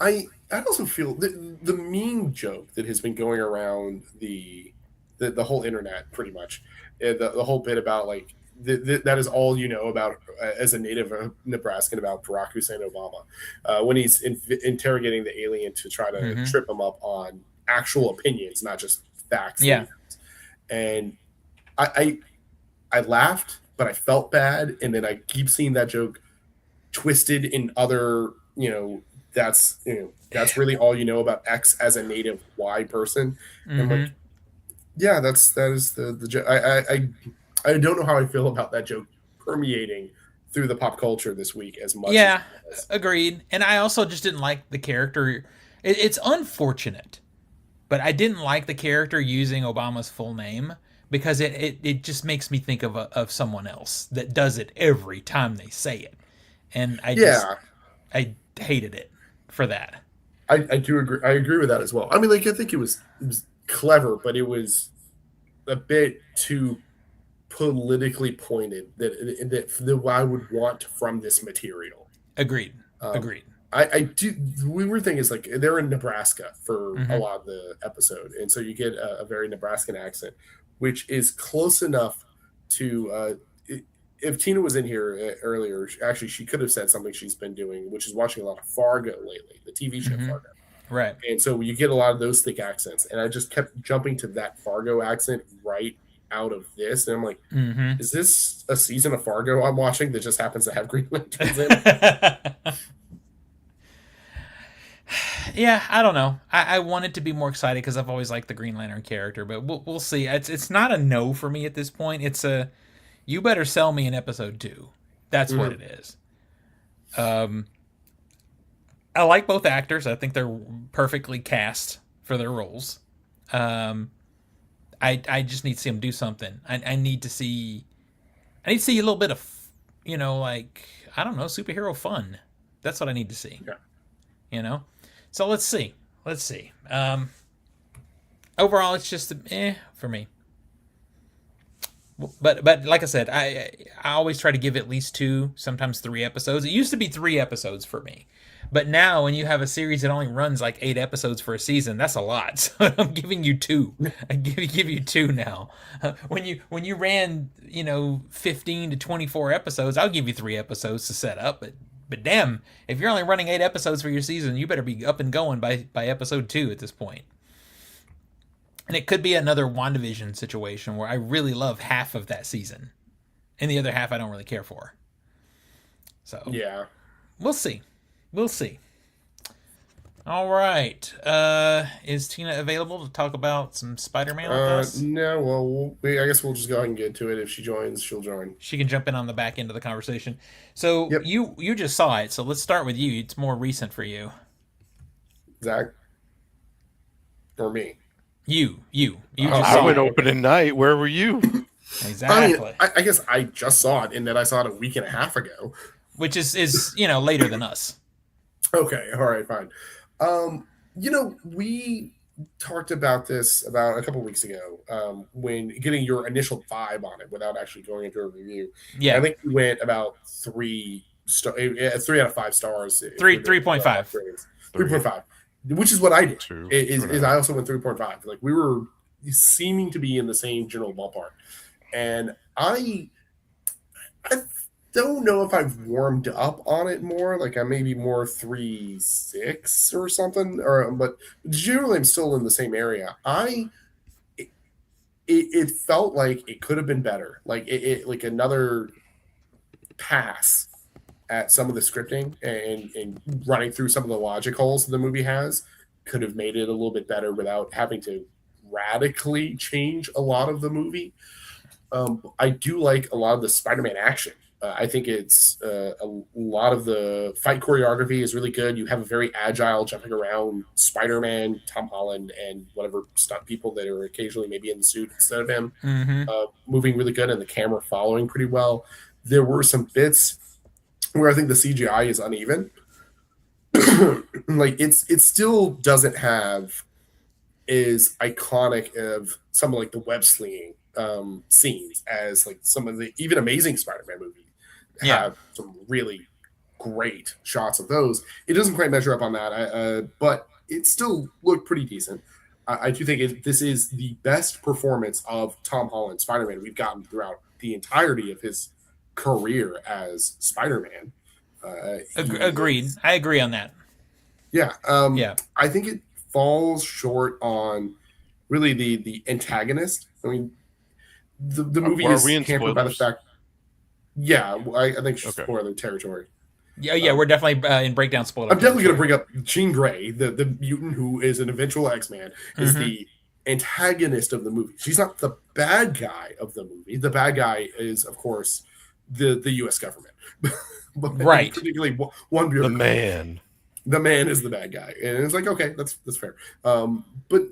I also feel the meme joke that has been going around the whole internet pretty much, the whole bit about like that is all you know about as a native Nebraskan about Barack Hussein Obama when he's interrogating the alien to try to Mm-hmm. trip him up on actual opinions, not just facts. Yeah. And I I laughed, but I felt bad, and then I keep seeing that joke twisted in other, that's really all you know about X as a native Y person. And I'm Mm-hmm. like, yeah, that is the joke. I don't know how I feel about that joke permeating through the pop culture this week as much as Yeah, it has. agreed. And I also just didn't like the character. It's unfortunate, but I didn't like the character using Obama's full name because it just makes me think of someone else that does it every time they say it, and Yeah, I hated it for that. I do agree. I agree with that as well. I mean, like I think it was clever, but it was a bit too politically pointed that I would want from this material. Agreed. Um, Agreed. I do. The weird thing is like they're in Nebraska for a Mm-hmm. lot of the episode, and so you get a very Nebraskan accent, which is close enough to. If Tina was in here earlier, actually, she could have said something she's been doing, which is watching a lot of Fargo lately, the TV show Mm-hmm. Fargo. Right. And so you get a lot of those thick accents, and I just kept jumping to that Fargo accent right out of this, and I'm like, Mm-hmm. is this a season of Fargo I'm watching that just happens to have Green Lanterns in? Yeah, I don't know. I wanted to be more excited because I've always liked the Green Lantern character, but we'll see. It's not a no for me at this point. It's a you better sell me in episode 2. That's what Mhm. it is. Um, I like both actors. I think they're perfectly cast for their roles. Um, I just need to see them do something. I need to see a little bit of, like, I don't know, superhero fun. That's what I need to see. Yeah. You know, so let's see. Let's see. Overall, it's just for me. But like I said, I always try to give at least 2, sometimes 3 episodes. It used to be 3 episodes for me, but now when you have a series that only runs like 8 episodes for a season, that's a lot. So I'm giving you 2. I give you 2 now. When you ran 15 to 24 episodes, I'll give you 3 episodes to set up. But damn, if you're only running 8 episodes for your season, you better be up and going by episode 2 at this point. And it could be another WandaVision situation where I really love half of that season, and the other half I don't really care for. So Yeah. we'll see. We'll see. All right. Is Tina available to talk about some Spider-Man with us? No, well, I guess we'll just go ahead and get to it. If she joins, she'll join. She can jump in on the back end of the conversation. So Yep. you just saw it. So let's start with you. It's more recent for you. Zach or me? You just I saw went it. opening night. Where were you? Exactly. I mean, I guess I just saw it, in that I saw it a week and a half ago. Which is later than us. Okay, all right, fine. We talked about this about a couple weeks ago, when getting your initial vibe on it without actually going into a review. Yeah. I think we went about 3 out of 5 stars. 3.5. 3.5, which is what I did. Two. Is I also went 3.5. Like we were seeming to be in the same general ballpark, and I don't know if I've warmed up on it more. Like I'm maybe more 3.6 or something, or but generally I'm still in the same area. It felt like it could have been better. Like like another pass at some of the scripting and running through some of the logic holes the movie has could have made it a little bit better without having to radically change a lot of the movie. I do like a lot of the Spider-Man action. I think it's a lot of the fight choreography is really good. You have a very agile, jumping around Spider-Man, Tom Holland, and whatever stunt people that are occasionally maybe in the suit instead of him, Mm-hmm. moving really good, and the camera following pretty well. There were some bits where I think the CGI is uneven. Like it still doesn't have is iconic of some of like the web slinging scenes as like some of the even Amazing Spider-Man movies Yeah. have some really great shots of those. It doesn't quite measure up on that, but it still looked pretty decent. I do think this is the best performance of Tom Holland Spider-Man we've gotten throughout the entirety of his career as Spider-Man. Agreed. I agree on that. Yeah, Yeah. I think it falls short on really the antagonist. I mean, the movie Are is we in hampered by the spoilers? fact. Yeah, I think she's Okay. spoiler territory. Yeah, we're definitely in breakdown spoiler. I'm definitely going to bring up Jean Grey, the mutant who is an eventual X-Man, is Mhm. the antagonist of the movie. She's not the bad guy of the movie. The bad guy is, of course, the U.S. government, but Right. particularly one The bureaucrat. man. The man is the bad guy, and it's like okay, that's fair. But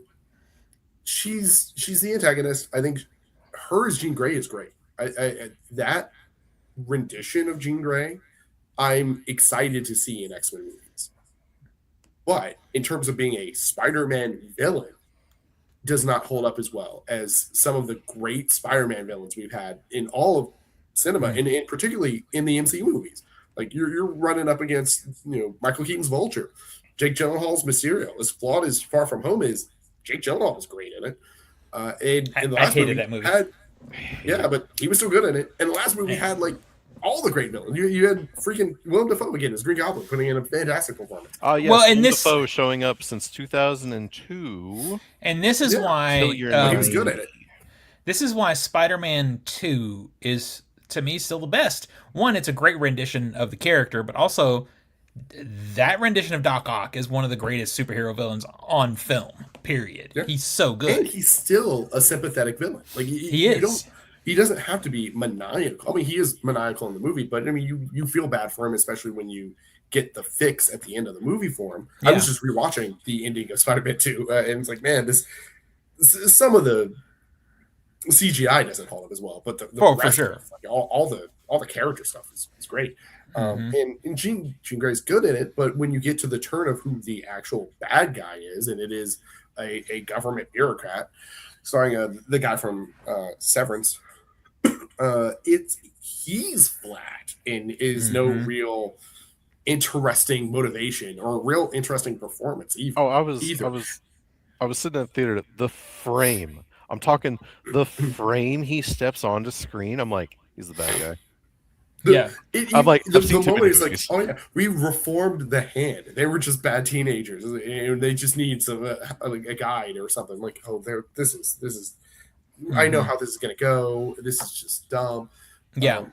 she's the antagonist. I think her as Jean Grey is great. That rendition of Jean Grey, I'm excited to see in X-Men movies. But in terms of being a Spider-Man villain, does not hold up as well as some of the great Spider-Man villains we've had in all of cinema, and particularly in the MCU movies. Like you're running up against Michael Keaton's Vulture, Jake Gyllenhaal's Mysterio. As flawed as Far From Home is, Jake Gyllenhaal was great in it. And in the I last hated movie that movie. yeah, but he was still good in it. And the last movie had like all the great villains. You had freaking Willem Dafoe again as Green Goblin, putting in a fantastic performance. Yes, Well, and Willem this- Dafoe showing up since 2002. And this is Yeah, why Till you're He was good at it. This is why Spider-Man 2 is, to me, still the best. One, it's a great rendition of the character, but also that rendition of Doc Ock is one of the greatest superhero villains on film, period. Yeah. He's so good. And he's still a sympathetic villain. Like He is. He doesn't have to be maniacal. I mean, he is maniacal in the movie, but I mean, you feel bad for him, especially when you get the fix at the end of the movie for him. I Yeah. was just rewatching the ending of Spider-Man 2, and it's like, man, some of the CGI doesn't hold up as well, but the For rest sure. of it, like all the character stuff is great. Mhm. And Jean Grey's good in it, but when you get to the turn of who the actual bad guy is, and it is a government bureaucrat, starring the guy from Severance, he's flat and is no Mhm. real interesting motivation or real interesting performance either. I was sitting in the theater. The frame. I'm talking the frame he steps onto screen. I'm like, he's the bad guy. Yeah. I'm like, the I've seen too moment many is like, movies. oh yeah, we reformed the hand. They were just bad teenagers, and they just need some like a guide or something. Like, oh, this is. I know how this is gonna go. This is just dumb. Yeah.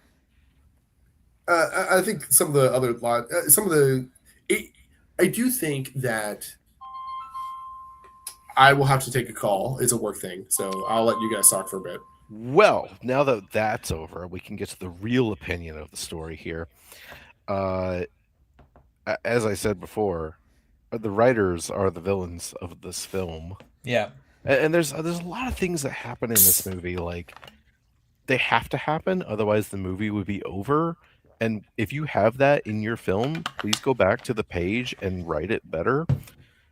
I think some of the other I do think that I will have to take a call. It's a work thing, so I'll let you guys talk for a bit. Well, now that that's over, we can get to the real opinion of the story here. As I said before, the writers are the villains of this film. Yeah. And there's a lot of things that happen in this movie, like they have to happen, otherwise the movie would be over. And if you have that in your film, please go back to the page and write it better.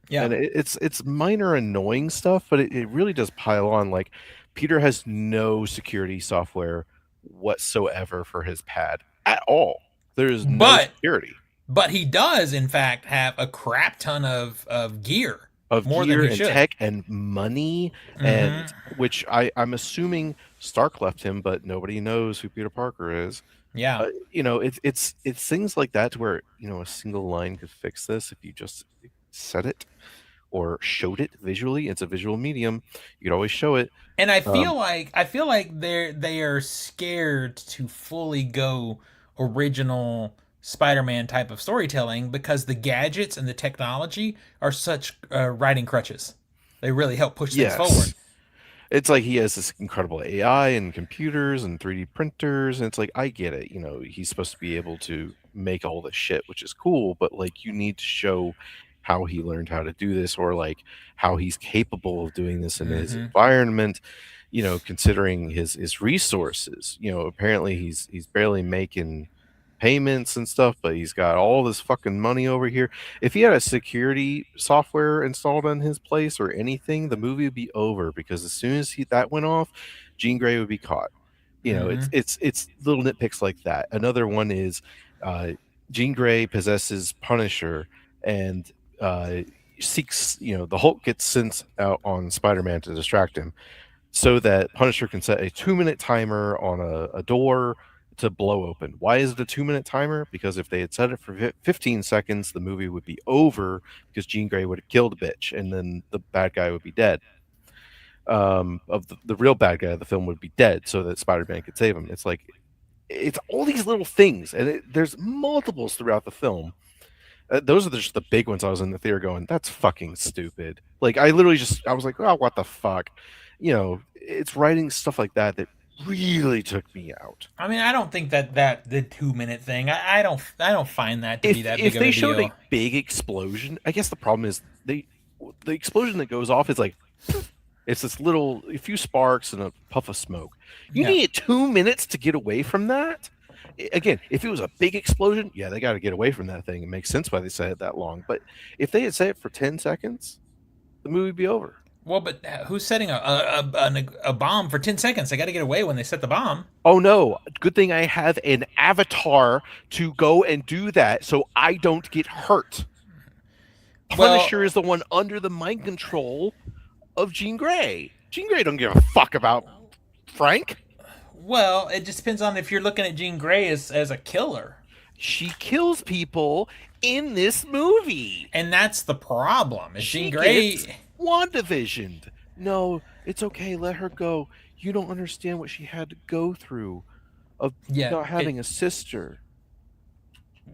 Yeah. And it's minor annoying stuff, but it really does pile on. Like Peter has no security software whatsoever for his pad at all. There's no But- security. But he does, in fact, have a crap ton of gear of More than gear he and should. tech and money, and which I'm assuming Stark left him, but nobody knows who Peter Parker is. Yeah. It's things like that to where a single line could fix this if you just said it or showed it visually. It's a visual medium. You could always show it. And I feel like they are scared to fully go original Spider-Man type of storytelling because the gadgets and the technology are such riding crutches. They really help push things forward. Yes. It's like he has this incredible AI and computers and 3D printers, and it's like I get it. He's supposed to be able to make all this shit, which is cool, but like you need to show how he learned how to do this, or like how he's capable of doing this in his environment. Considering his resources. Apparently he's barely making payments and stuff, but he's got all this fucking money over here. If he had a security software installed on his place or anything, the movie would be over, because as soon as that went off, Jean Grey would be caught. It's little nitpicks like that. Another one is Jean Grey possesses Punisher and seeks, the Hulk gets sent out on Spider-Man to distract him, so that Punisher can set a 2-minute timer on a door to blow open. Why is it a 2-minute timer? Because if they had set it for 15 seconds, the movie would be over, because Jean Grey would have killed a bitch, and then the bad guy would be dead. Of the real bad guy of the film would be dead, so that Spider-Man could save him. It's all these little things, and there's multiples throughout the film. Those are just the big ones. I was in the theater going, that's fucking stupid. Like, I was like, oh, what the fuck? It's writing stuff like that really took me out. I mean, I don't think that the 2-minute thing. I don't find that to be that big of a deal. If they showed a big explosion, I guess the problem is the explosion that goes off is like, it's this a few sparks and a puff of smoke. You need 2 minutes to get away from that. Again, if it was a big explosion, yeah, they got to get away from that thing. It makes sense why they said it that long. But if they had said it for 10 seconds, the movie would be over. Well, but who's setting a bomb for 10 seconds? They got to get away when they set the bomb. Oh, no. Good thing I have an avatar to go and do that so I don't get hurt. Punisher is the one under the mind control of Jean Grey. Jean Grey don't give a fuck about Frank. Well, it just depends on if you're looking at Jean Grey as a killer. She kills people in this movie. And that's the problem. Jean Grey... WandaVisioned. No, it's okay. Let her go. You don't understand what she had to go through of not having a sister.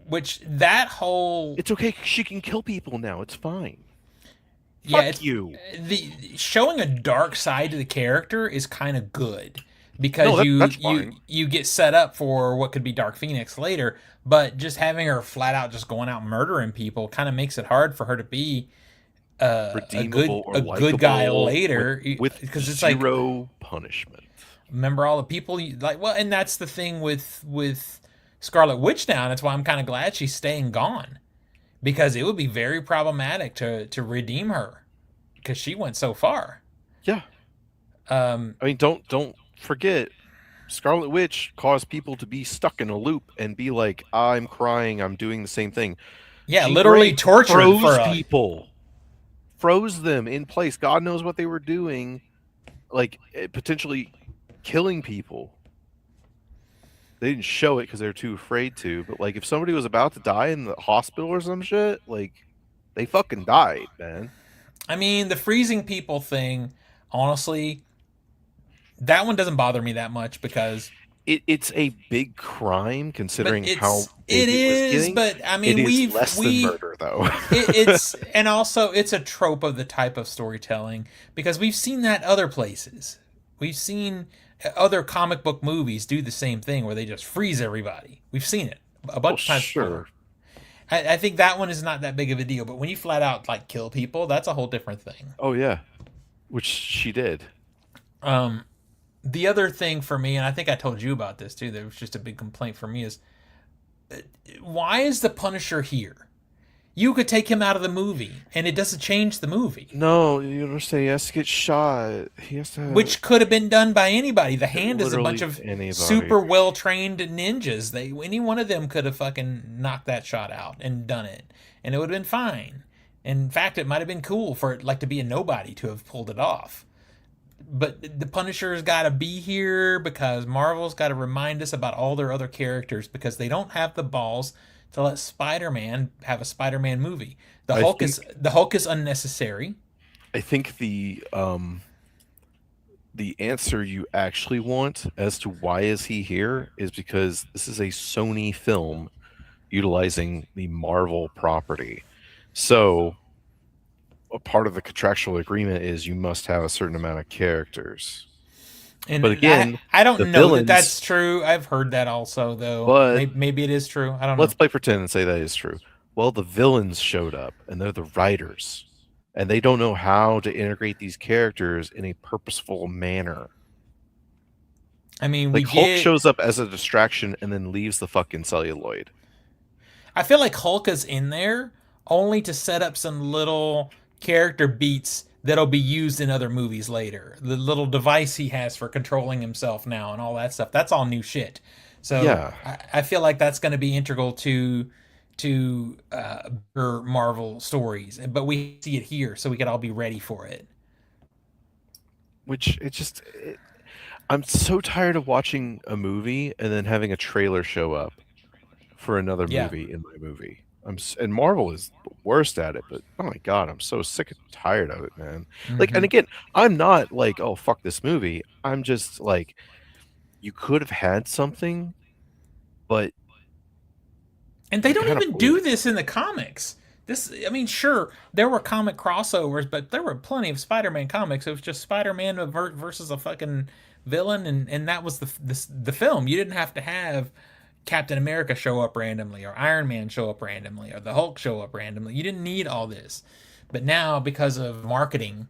Which, that whole... It's okay. She can kill people now. It's fine. Yeah, Fuck you. Showing a dark side to the character is kind of good. Because you get set up for what could be Dark Phoenix later, but just having her flat out just going out murdering people kind of makes it hard for her to be a good guy later, because it's zero punishment. Remember all the people and that's the thing with Scarlet Witch now, and that's why I'm kind of glad she's staying gone, because it would be very problematic to redeem her, because she went so far. Yeah. I mean, don't forget, Scarlet Witch caused people to be stuck in a loop and be like, I'm crying, I'm doing the same thing. Yeah, literally tortured people. Froze them in place. God knows what they were doing, like potentially killing people. They didn't show it because they were too afraid to, but like if somebody was about to die in the hospital or some shit, like they fucking died, man. I mean, the freezing people thing, honestly, that one doesn't bother me that much, because it's a big crime considering how big it was getting. But I mean, it's less than murder, though. And also it's a trope of the type of storytelling, because we've seen that other places. We've seen other comic book movies do the same thing where they just freeze everybody. We've seen it a bunch of times. Sure. I think that one is not that big of a deal, but when you flat out like kill people, that's a whole different thing. Oh yeah, which she did. The other thing for me, and I think I told you about this too, that was just a big complaint for me, is why is the Punisher here? You could take him out of the movie, and it doesn't change the movie. No, you understand, he has to get shot. He has to... Which could have been done by anybody. The Hand is a bunch of super well-trained ninjas. Any one of them could have fucking knocked that shot out and done it, and it would have been fine. In fact, it might have been cool for it like to be a nobody to have pulled it off. But the Punisher's got to be here because Marvel's got to remind us about all their other characters because they don't have the balls to let Spider-Man have a Spider-Man movie. I think The Hulk is unnecessary. I think the answer you actually want as to why is he here is because this is a Sony film utilizing the Marvel property. So a part of the contractual agreement is you must have a certain amount of characters. And But again, I the don't know that villains- that's true. I've heard that also, though. But- Maybe it is true. I don't know. Let's play pretend and say that is true. Well, the villains showed up and they're the writers. And they don't know how to integrate these characters in a purposeful manner. I mean, Like Hulk shows up as a distraction and then leaves the fucking celluloid. I feel like Hulk is in there only to set up some little character beats that'll be used in other movies later. The little device he has for controlling himself now and all that stuff. That's all new shit. So Yeah. I feel like that's going to be integral to Marvel stories. But we see it here, so we could all be ready for it. Which I'm so tired of watching a movie and then having a trailer show up for another movie in my movie. And Marvel is the worst at it, but oh my god, I'm so sick and tired of it, man. Like, and again, I'm not like, oh fuck this movie. I'm just like, you could have had something, but and they don't even do this in the comics. I mean, sure, there were comic crossovers, but there were plenty of Spider-Man comics. It was just Spider-Man versus a fucking villain, and that was the film. You didn't have to have Captain America show up randomly, or Iron Man show up randomly, or the Hulk show up randomly. You didn't need all this. But now, because of marketing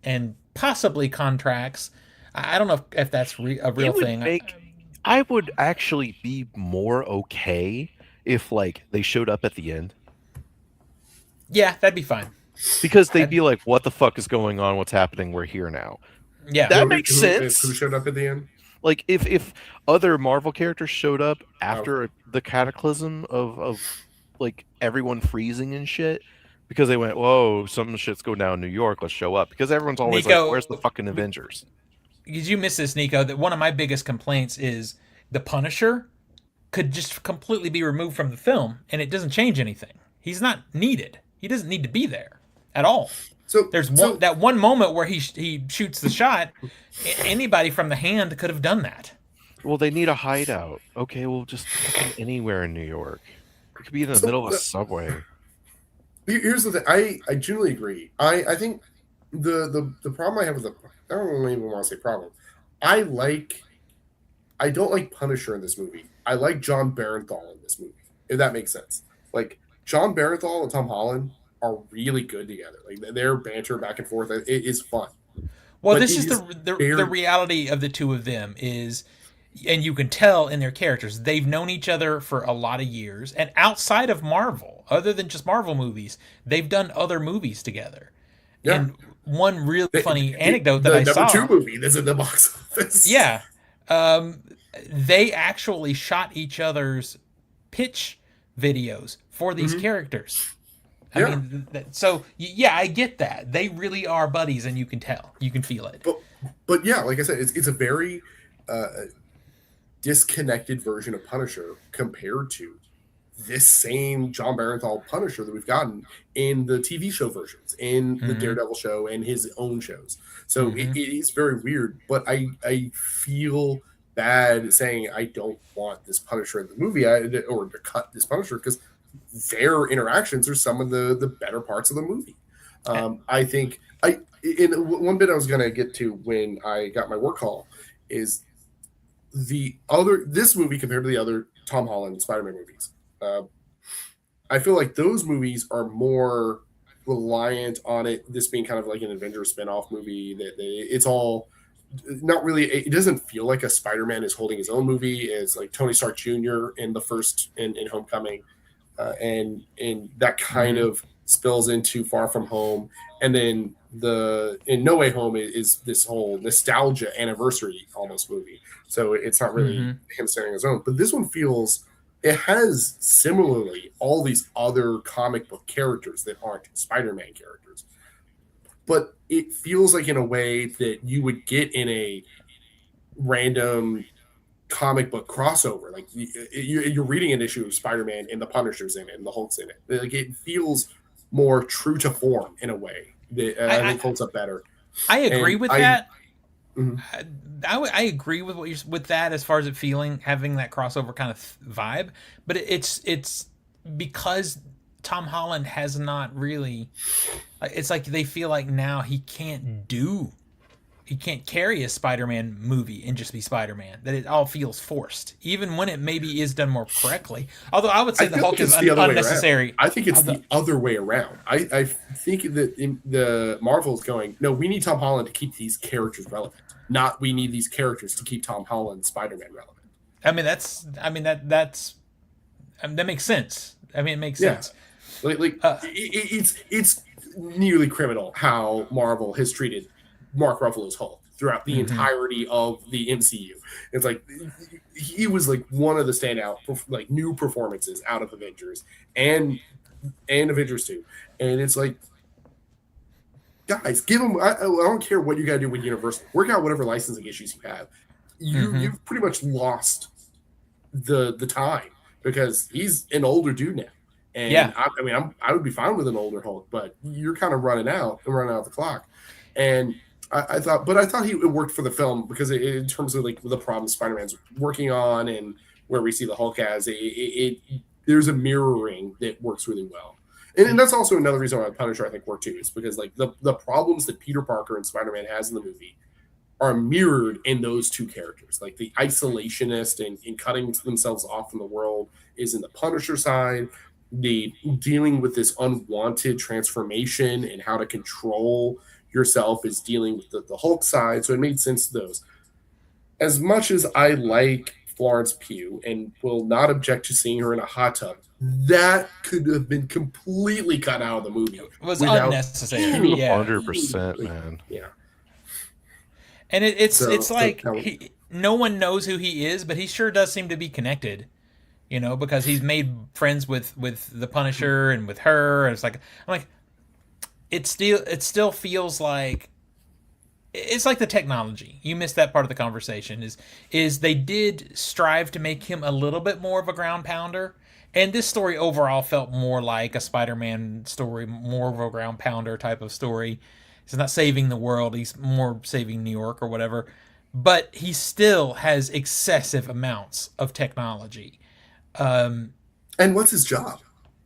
and possibly contracts, I don't know if that's a real thing. I would actually be more okay if like they showed up at the end. Yeah, that'd be fine. Because they'd be like, what the fuck is going on? What's happening? We're here now. Yeah. That makes sense. Who showed up at the end? Like if other Marvel characters showed up after the cataclysm of like everyone freezing and shit, because they went, whoa, some shit's going down in New York, let's show up. Because everyone's always Nico, like, where's the fucking Avengers? Did you miss this, Nico? That one of my biggest complaints is the Punisher could just completely be removed from the film and it doesn't change anything. He's not needed. He doesn't need to be there at all. So there's that one moment where he shoots the shot. Anybody from the Hand could have done that. Well, they need a hideout. Okay, well, just anywhere in New York. It could be in the middle of a subway. Here's the thing. I genuinely agree. I think the problem I have with I don't even want to say problem. I don't like Punisher in this movie. I like John Barenthal in this movie, if that makes sense. Like, John Barenthal and Tom Holland are really good together. Like, their banter back and forth, it is fun. Well, but this is the reality of the two of them is, and you can tell in their characters, they've known each other for a lot of years. And outside of Marvel, other than just Marvel movies, they've done other movies together. Yeah. And one really funny anecdote that I saw. The number 2 movie that's in the box office. Yeah. They actually shot each other's pitch videos for these characters. I mean, so yeah, I get that. They really are buddies, and you can tell, you can feel it. But yeah, like I said, it's a very disconnected version of Punisher compared to this same John Barenthal Punisher that we've gotten in the TV show versions, in the Daredevil show, and his own shows. So it is very weird. But I feel bad saying I don't want this Punisher in the movie or to cut this Punisher because their interactions are some of the better parts of the movie. I think in one bit I was going to get to when I got my work call is this movie compared to the other Tom Holland Spider-Man movies. I feel like those movies are more reliant on this being kind of like an Avengers spinoff movie that it's all not really, it doesn't feel like a Spider-Man is holding his own movie. It's like Tony Stark Jr. in the first in Homecoming. And that kind of spills into Far From Home, and then in No Way Home is this whole nostalgia anniversary almost movie. So it's not really him standing on his own, but this one feels it has similarly all these other comic book characters that aren't Spider-Man characters, but it feels like in a way that you would get in a random comic book crossover. Like you're reading an issue of Spider-Man and the Punisher's in it and the Hulk's in it. Like it feels more true to form in a way that I think holds up better. I agree And with that. Mhm. I agree with what you're with that as far as it feeling having that crossover kind of vibe, but it's because Tom Holland has not really. It's like they feel like now he can't carry a Spider-Man movie and just be Spider-Man. That it all feels forced, even when it maybe is done more correctly. Although I would say I the feel Hulk like is it's the other way unnecessary. around. I think it's the other way around. I think that in the Marvel's going, no, we need Tom Holland to keep these characters relevant. Not we need these characters to keep Tom Holland Spider-Man relevant. That makes sense. I mean, it makes Yeah. sense. It's nearly criminal how Marvel has treated Mark Ruffalo's Hulk throughout the entirety of the MCU. It's like he was like one of the standout like new performances out of Avengers and Avengers 2. And it's like, guys, give him. I don't care what you got to do with Universal. Work out whatever licensing issues you have. You've pretty much lost the time because he's an older dude now. And Yeah. I would be fine with an older Hulk, but you're kind of running out the clock. And I thought it worked for the film because in terms of like the problems Spider-Man's working on and where we see the Hulk as there's a mirroring that works really well. And that's also another reason why Punisher I think worked too, is because like the problems that Peter Parker and Spider-Man has in the movie are mirrored in those two characters. Like the isolationist and cutting themselves off from the world is in the Punisher side. The dealing with this unwanted transformation and how to control yourself is dealing with the Hulk side. So it made sense to those. As much as I like Florence Pugh and will not object to seeing her in a hot tub, that could have been completely cut out of the movie. It was unnecessary. Yeah. 100%, man. Yeah. And it's like no one knows who he is, but he sure does seem to be connected, because he's made friends with the Punisher and with her. And it's like it still feels like it's like the technology. You missed that part of the conversation. Is they did strive to make him a little bit more of a ground pounder, and this story overall felt more like a Spider-Man story, more of a ground pounder type of story. He's not saving the world. He's more saving New York or whatever. But he still has excessive amounts of technology. And what's his job?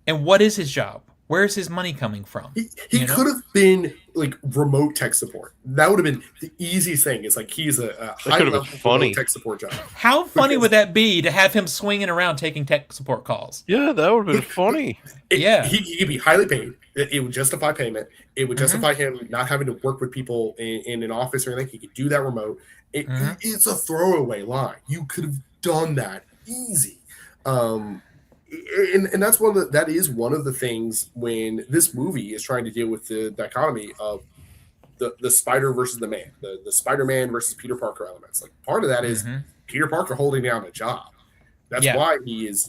And what is his job? Where's his money coming from? He could have been like remote tech support. That would have been the easiest thing. It's like he's a high-level remote tech support job. How funny would that be to have him swinging around taking tech support calls? Yeah, that would have been funny. He could be highly paid. It would justify payment. It would justify him not having to work with people in an office or anything. He could do that remote. It's a throwaway line. You could have done that easy. And that's that is one of the things when this movie is trying to deal with the dichotomy of the spider versus the man, the Spider-Man versus Peter Parker elements. Like part of that is Peter Parker holding down a job. That's why he is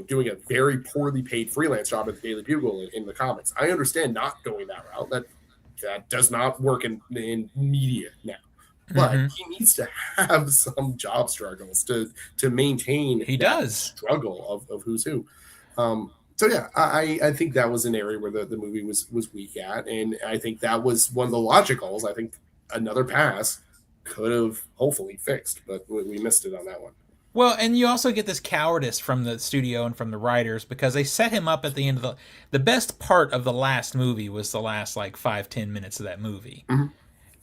doing a very poorly paid freelance job at the Daily Bugle in the comics. I understand not going that route. That does not work in media now. But he needs to have some job struggles to maintain struggle of who's who. So yeah, I think that was an area where the movie was weak at, and I think that was one of the logicals. I think another pass could have hopefully fixed, but we missed it on that one. Well, and you also get this cowardice from the studio and from the writers because they set him up at the end of the best part of the last movie was the last like 5-10 minutes of that movie.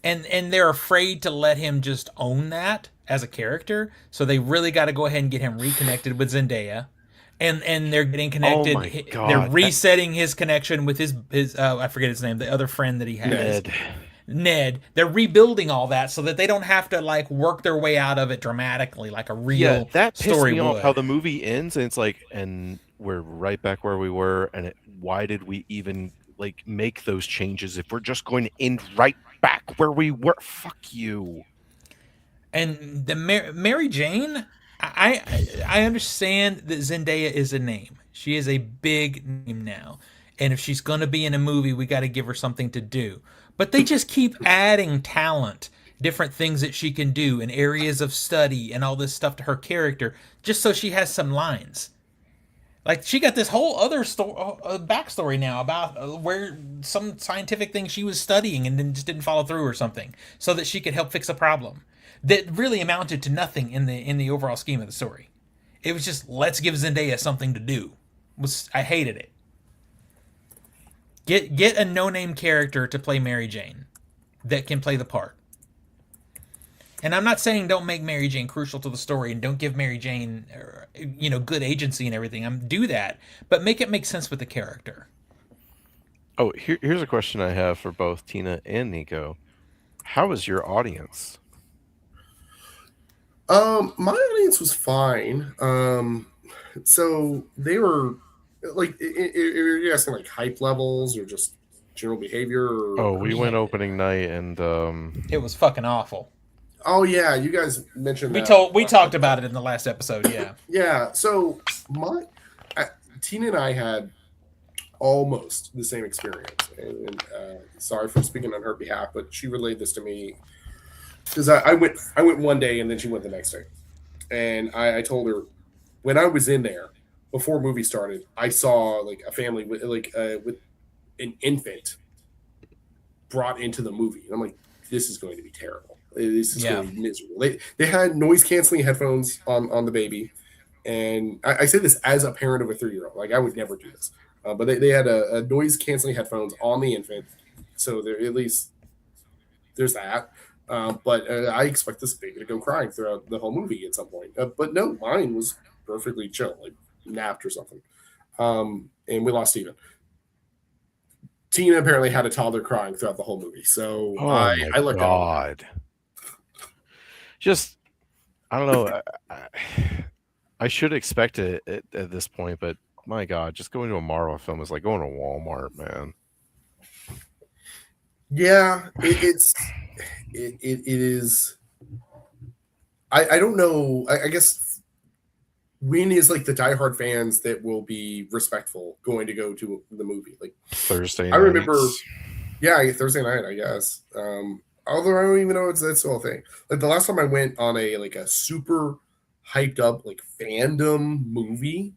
And they're afraid to let him just own that as a character, so they really got to go ahead and get him reconnected with Zendaya, and they're getting connected. Oh my God. They're resetting his connection with his I forget his name, the other friend that he has, Ned. They're rebuilding all that so that they don't have to like work their way out of it dramatically like a real that pissed story me would. off how the movie ends, and it's like, and we're right back where we were, and why did we even like make those changes if we're just going to end right back where we were? Fuck you. And the Mary Jane, I understand that Zendaya is a name. She is a big name now. And if she's going to be in a movie, we got to give her something to do. But they just keep adding talent, different things that she can do, and areas of study, and all this stuff to her character, just so she has some lines. Like she got this whole other backstory now about where some scientific thing she was studying and then just didn't follow through or something, so that she could help fix a problem that really amounted to nothing in the overall scheme of the story. It was just let's give Zendaya something to do. I hated it. Get a no name character to play Mary Jane that can play the part. And I'm not saying don't make Mary Jane crucial to the story and don't give Mary Jane, good agency and everything. Do that, but make it make sense with the character. Oh, here's a question I have for both Tina and Nico. How is your audience? My audience was fine. So they were like, you're asking like hype levels or just general behavior. Or, We went opening night and it was fucking awful. Oh yeah, you guys mentioned that. We talked about it in the last episode. Yeah. Yeah. So Tina and I had almost the same experience, and sorry for speaking on her behalf, but she relayed this to me because I went one day and then she went the next day, and I told her when I was in there before movie started, I saw like a family with an infant brought into the movie, and I'm like, this is going to be terrible. This is going to be miserable. They had noise canceling headphones on the baby, and I say this as a parent of a 3-year-old. Like I would never do this, but they had a noise canceling headphones on the infant, so there at least there's that. But I expect this baby to go crying throughout the whole movie at some point. But no, mine was perfectly chill, like napped or something. And we lost Steven. Tina apparently had a toddler crying throughout the whole movie, so I looked at it. Just, I don't know. I should expect it at this point, but my God, just going to a Marvel film is like going to Walmart, man. Yeah, it is. I don't know. I guess when is like the diehard fans that will be respectful going to go to the movie? Like Thursday I remember, yeah, Thursday night, I guess. Although I don't even know if that's the whole thing. Like the last time I went on a super hyped up like fandom movie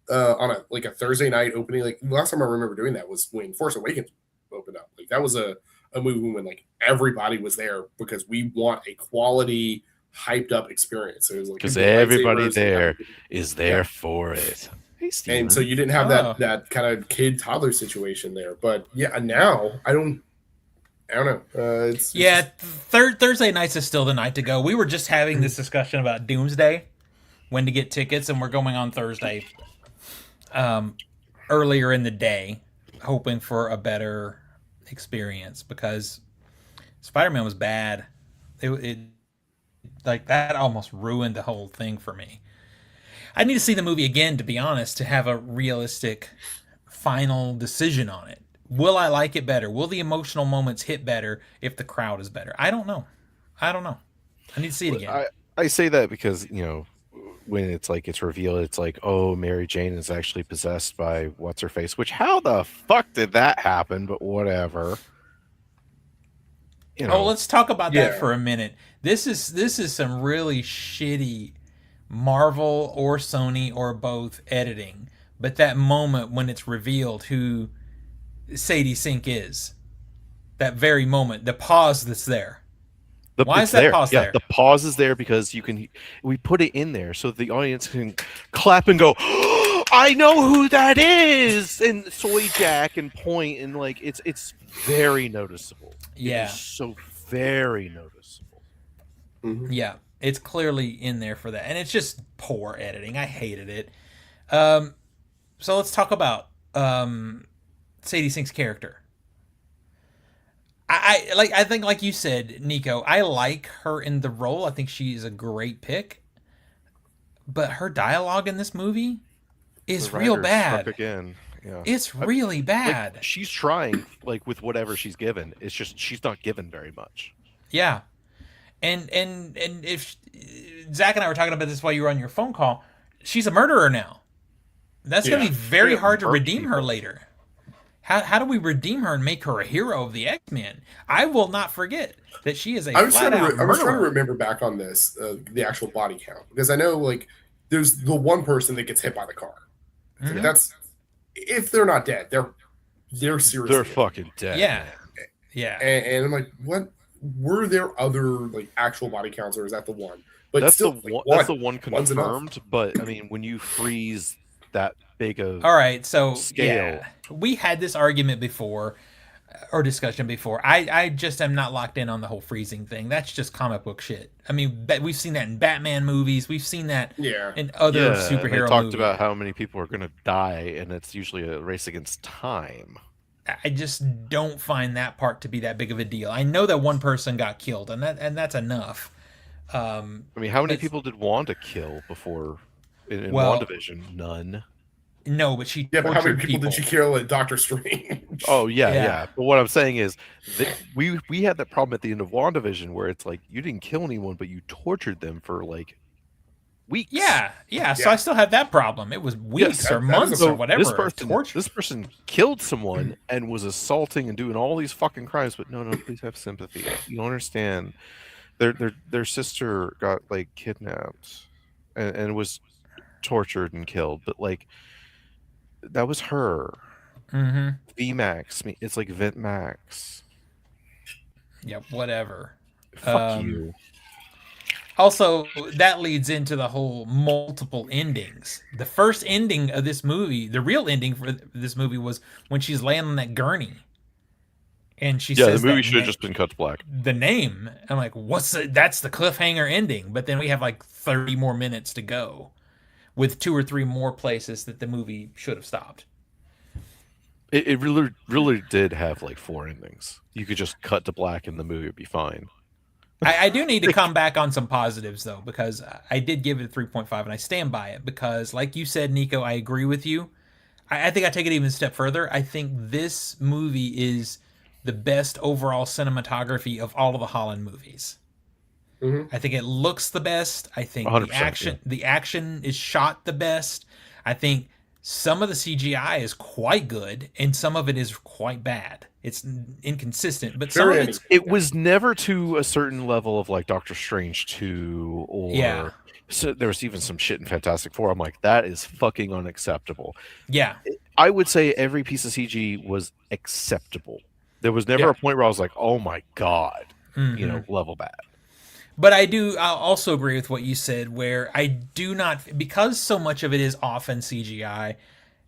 on a Thursday night opening. Like the last time I remember doing that was when Force Awakens opened up. Like that was a movie when like everybody was there because we want a quality hyped up experience. So it was like because everybody there is there for it. Hey, and so you didn't have that kind of kid toddler situation there. But yeah, now I don't know. It's Thursday nights is still the night to go. We were just having this discussion about Doomsday, when to get tickets, and we're going on Thursday earlier in the day, hoping for a better experience because Spider-Man was bad. It like that almost ruined the whole thing for me. I need to see the movie again, to be honest, to have a realistic final decision on it. Will I like it better? Will the emotional moments hit better if the crowd is better? I don't know. I need to see it again. I say that because, when it's revealed, it's like, oh, Mary Jane is actually possessed by what's-her-face, which how the fuck did that happen? But whatever. Let's talk about that for a minute. This is some really shitty Marvel or Sony or both editing. But that moment when it's revealed who Sadie Sink is, that very moment, the pause that's there. Why is that pause there? The pause is there because we put it in there so the audience can clap and go, oh, I know who that is, and soy jack and point, and like it's very noticeable. Yeah, it's so very noticeable. Mm-hmm. Yeah, it's clearly in there for that, and it's just poor editing. I hated it. So let's talk about Sadie Sink's character. I think like you said, Nico, I like her in the role. I think she's a great pick. But her dialogue in this movie is real bad. Again. Yeah. It's really bad. Like, she's trying with whatever she's given. It's just she's not given very much. Yeah. And if Zach and I were talking about this while you were on your phone call. She's a murderer now. That's going to be very hard to redeem her later. How do we redeem her and make her a hero of the X-Men? I will not forget that she is a flat-out murderer. I was trying to remember back on this, the actual body count, because I know like there's the one person that gets hit by the car. Mm-hmm. Like, that's if they're not dead, they're seriously they're fucking dead. Yeah, yeah. And I'm like, what were there other like actual body counts, or is that the one? But that's still, the one. That's the one confirmed. But I mean, when you freeze that big of all right, so scale, we had this argument before or discussion before. I just am not locked in on the whole freezing thing. That's just comic book shit. I mean, we've seen that in Batman movies. We've seen that in other superhero movies. They talked about how many people are going to die, and it's usually a race against time. I just don't find that part to be that big of a deal. I know that one person got killed, and that's enough. I mean, how many people did Wanda kill before in WandaVision? None. No, but she but how many people did she kill at Doctor Strange? Oh yeah. But what I'm saying is that we had that problem at the end of WandaVision where it's like you didn't kill anyone, but you tortured them for like weeks. Yeah. So I still had that problem. It was weeks or months or whatever. This person killed someone and was assaulting and doing all these fucking crimes, but no, please have sympathy. You don't understand. Their sister got like kidnapped and was tortured and killed, but like that was her. Mm-hmm. VMAX. It's like Vent Max. Yeah, whatever. Fuck you. Also, that leads into the whole multiple endings. The first ending of this movie, the real ending for this movie, was when she's laying on that gurney. And she says the movie should have just been cut to black. The name. I'm like, that's the cliffhanger ending. But then we have like 30 more minutes to go with 2 or 3 more places that the movie should have stopped. It really did have like 4 endings. You could just cut to black and the movie would be fine. I do need to come back on some positives, though, because I did give it a 3.5, and I stand by it. Because, like you said, Nico, I agree with you. I think I take it even a step further. I think this movie is the best overall cinematography of all of the Holland movies. Mm-hmm. I think it looks the best. I think the action is shot the best. I think some of the CGI is quite good, and some of it is quite bad. It's inconsistent, but some of it was never to a certain level of like Doctor Strange 2 or so there was even some shit in Fantastic Four. I'm like, that is fucking unacceptable. Yeah. I would say every piece of CG was acceptable. There was never a point where I was like, oh my God, level bad. But I'll also agree with what you said, where I do not, because so much of it is often CGI,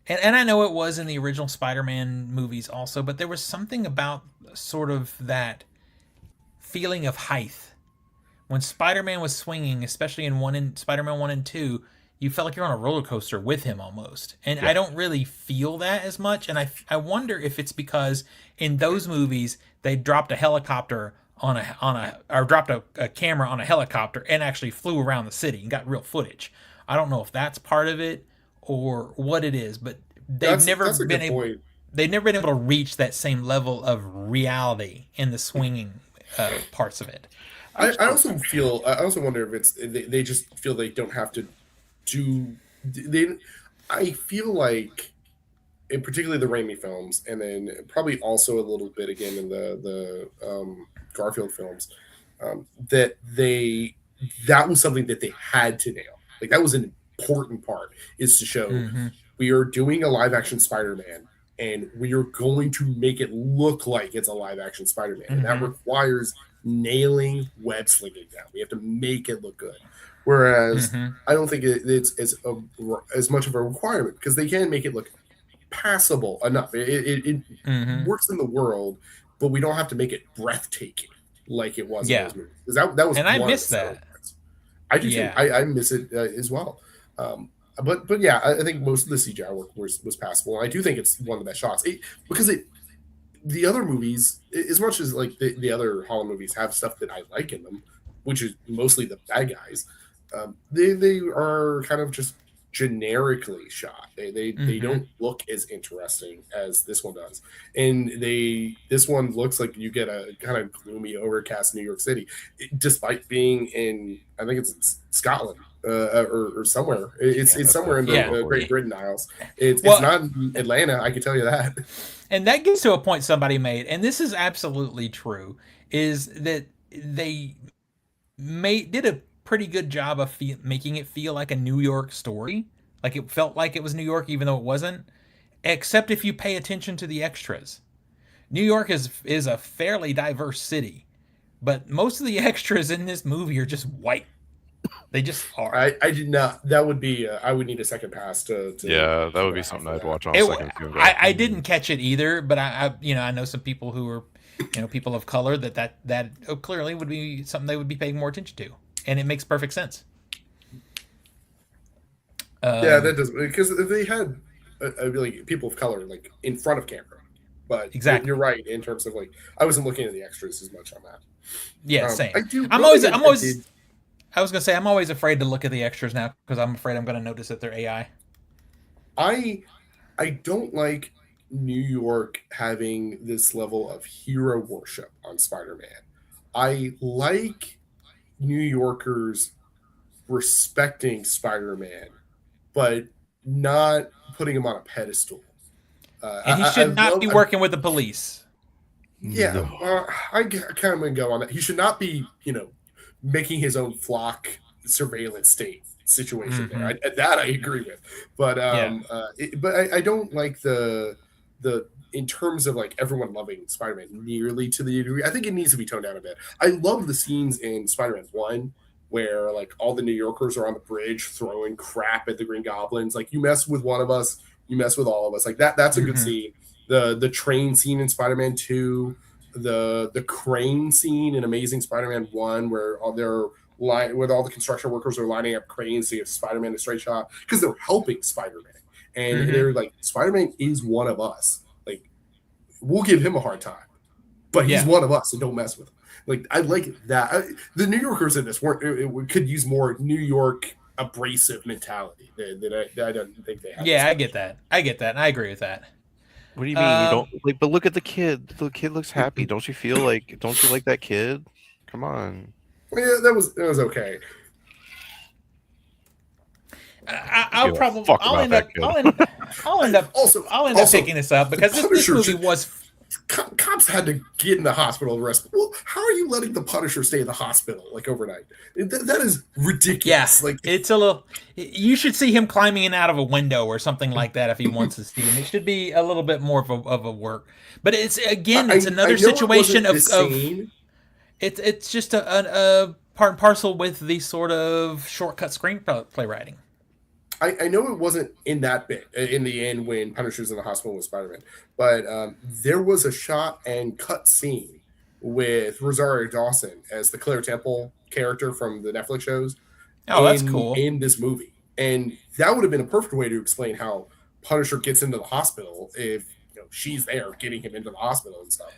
and I know it was in the original Spider-Man movies also, but there was something about sort of that feeling of height. When Spider-Man was swinging, especially in Spider-Man 1 and 2, you felt like you're on a roller coaster with him almost. And I don't really feel that as much, and I wonder if it's because in those movies they dropped a helicopter or dropped a camera on a helicopter and actually flew around the city and got real footage. I don't know if that's part of it or what it is, but they've never been able to reach that same level of reality in the swinging parts of it. I also wonder if it's they just feel they don't have to do. I feel like, in particularly the Raimi films, and then probably also a little bit again in the Garfield films, that was something that they had to nail. Like that was an important part, is to show we are doing a live action Spider-Man and we are going to make it look like it's a live action Spider-Man. And that requires nailing web slinging down. We have to make it look good. Whereas I don't think it's as much of a requirement, because they can make it look passable enough. It works in the world, but we don't have to make it breathtaking like it was in those movies. That was, and I miss that. I do too. I miss it as well. But yeah, I think most of the CGI work was passable. And I do think it's one of the best shots because the other movies, as much as like the other Holland movies have stuff that I like in them, which is mostly the bad guys, they are kind of just generically shot. They don't look as interesting as this one does, and this one looks like you get a kind of gloomy, overcast New York City, despite being in, I think it's in Scotland or somewhere. It's somewhere in the Great Britain Isles. It's not in Atlanta, I can tell you that. And that gets to a point somebody made, and this is absolutely true, is that they did a pretty good job of making it feel like a New York story. Like it felt like it was New York, even though it wasn't. Except if you pay attention to the extras. New York is a fairly diverse city, but most of the extras in this movie are just white. They just are. I did not. That would be. I would need a second pass to yeah, that would be something I'd watch on a second viewing. I didn't catch it either, but I know some people who are, people of color that clearly would be something they would be paying more attention to, and it makes perfect sense. Yeah, that does, because they had really people of color like in front of camera, but exactly, you're right in terms of like I wasn't looking at the extras as much on that. Yeah, same. I was gonna say I'm always afraid to look at the extras now because I'm afraid I'm gonna notice that they're AI. I don't like New York having this level of hero worship on Spider-Man. I like New Yorkers respecting Spider-Man, but not putting him on a pedestal. And he should not be working with the police. Yeah, no. I kind of gonna go on that. He should not be, making his own flock surveillance state situation there. That I agree with, but I don't like the in terms of like everyone loving Spider-Man nearly to the degree. I think it needs to be toned down a bit. I love the scenes in Spider-Man 1 where like all the New Yorkers are on the bridge throwing crap at the Green Goblins. Like, you mess with one of us, you mess with all of us. Like that's a good scene. The train scene in Spider-Man 2, the crane scene in Amazing Spider-Man 1 where all the construction workers are lining up cranes to give Spider-Man a straight shot because they're helping Spider-Man. And they're like, Spider-Man is one of us. Like, we'll give him a hard time, but he's one of us, and don't mess with him. Like, I like that. The New Yorkers in this could use more New York abrasive mentality that I don't think they have. Yeah, I get that. And I agree with that. What do you mean you don't like? But look at the kid. The kid looks happy. Don't you feel like? Don't you like that kid? Come on. Yeah, that was okay. I'll end up picking this up because this movie was. Cops had to get in the hospital to rest. Well, how are you letting the Punisher stay in the hospital like overnight? That is ridiculous. Yeah, like, it's a little. You should see him climbing in out of a window or something like that if he wants to see him. It should be a little bit more of a work. But it's another situation of it's just a part and parcel with the sort of shortcut screenplay writing. I know it wasn't in that bit in the end when Punisher's in the hospital with Spider-Man, but there was a shot and cut scene with Rosario Dawson as the Claire Temple character from the Netflix shows. Oh, that's cool. In this movie. And that would have been a perfect way to explain how Punisher gets into the hospital if she's there getting him into the hospital and stuff.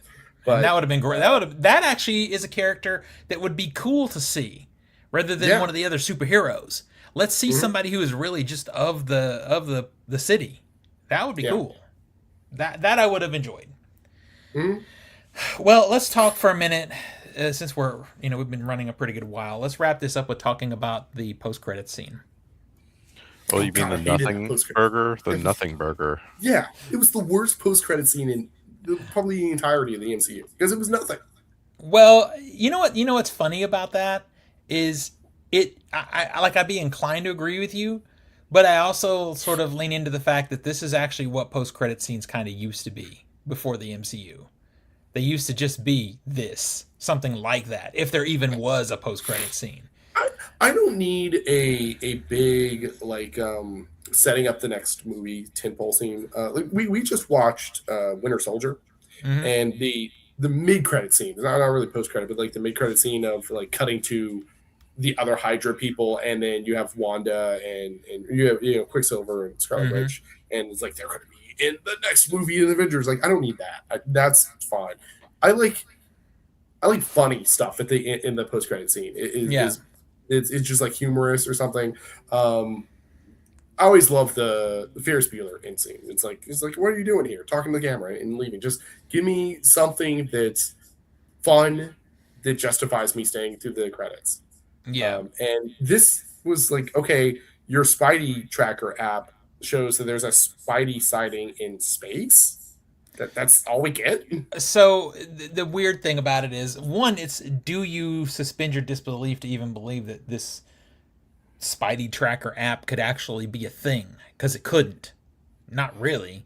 But that would have been great. That actually is a character that would be cool to see rather than one of the other superheroes. Let's see somebody who is really just of the city. That would be cool. That I would have enjoyed. Well, let's talk for a minute since we've been running a pretty good while. Let's wrap this up with talking about the post-credits scene. Oh, you mean the nothing burger? The nothing burger. Yeah, it was the worst post-credit scene in probably the entirety of the MCU because it was nothing. Well, you know what's funny about that is I'd be inclined to agree with you, but I also sort of lean into the fact that this is actually what post-credit scenes kind of used to be before the MCU. They used to just be something like that, if there even was a post-credit scene. I don't need a big setting up the next movie tentpole scene. We just watched Winter Soldier, and the mid-credit scene, not really post-credit, but like the mid-credit scene of like cutting to the other Hydra people, and then you have Wanda and you have Quicksilver and Scarlet Witch, and it's like they're going to be in the next movie of the Avengers. Like, I don't need that. That's fine. I like funny stuff in the post credit scene. It's just like humorous or something. I always love the Ferris Bueller in scene. It's like, what are you doing here? Talking to the camera and leaving. Just give me something that's fun that justifies me staying through the credits. Yeah. And this was like, okay, your Spidey tracker app shows that there's a Spidey sighting in space. That's all we get. So the weird thing about it is, one, it's do you suspend your disbelief to even believe that this Spidey tracker app could actually be a thing? Because it couldn't. Not really.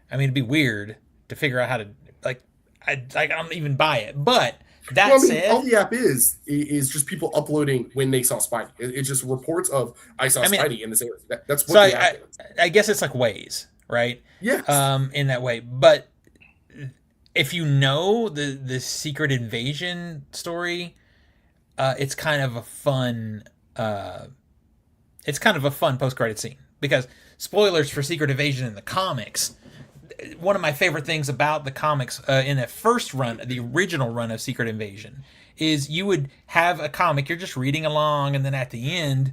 I mean, it'd be weird to figure out how to like. I don't even buy it. But that Well, I mean, said, all the app is just people uploading when they saw Spidey. It's just reports of I saw I mean, Spidey in this area. That's so what the app is. I guess it's like ways, right? Yes. In that way, but if you know the secret invasion story, it's kind of a fun post credit scene because spoilers for Secret Invasion in the comics. One of my favorite things about the comics in the first run, the original run of Secret Invasion, is you would have a comic, you're just reading along, and then at the end,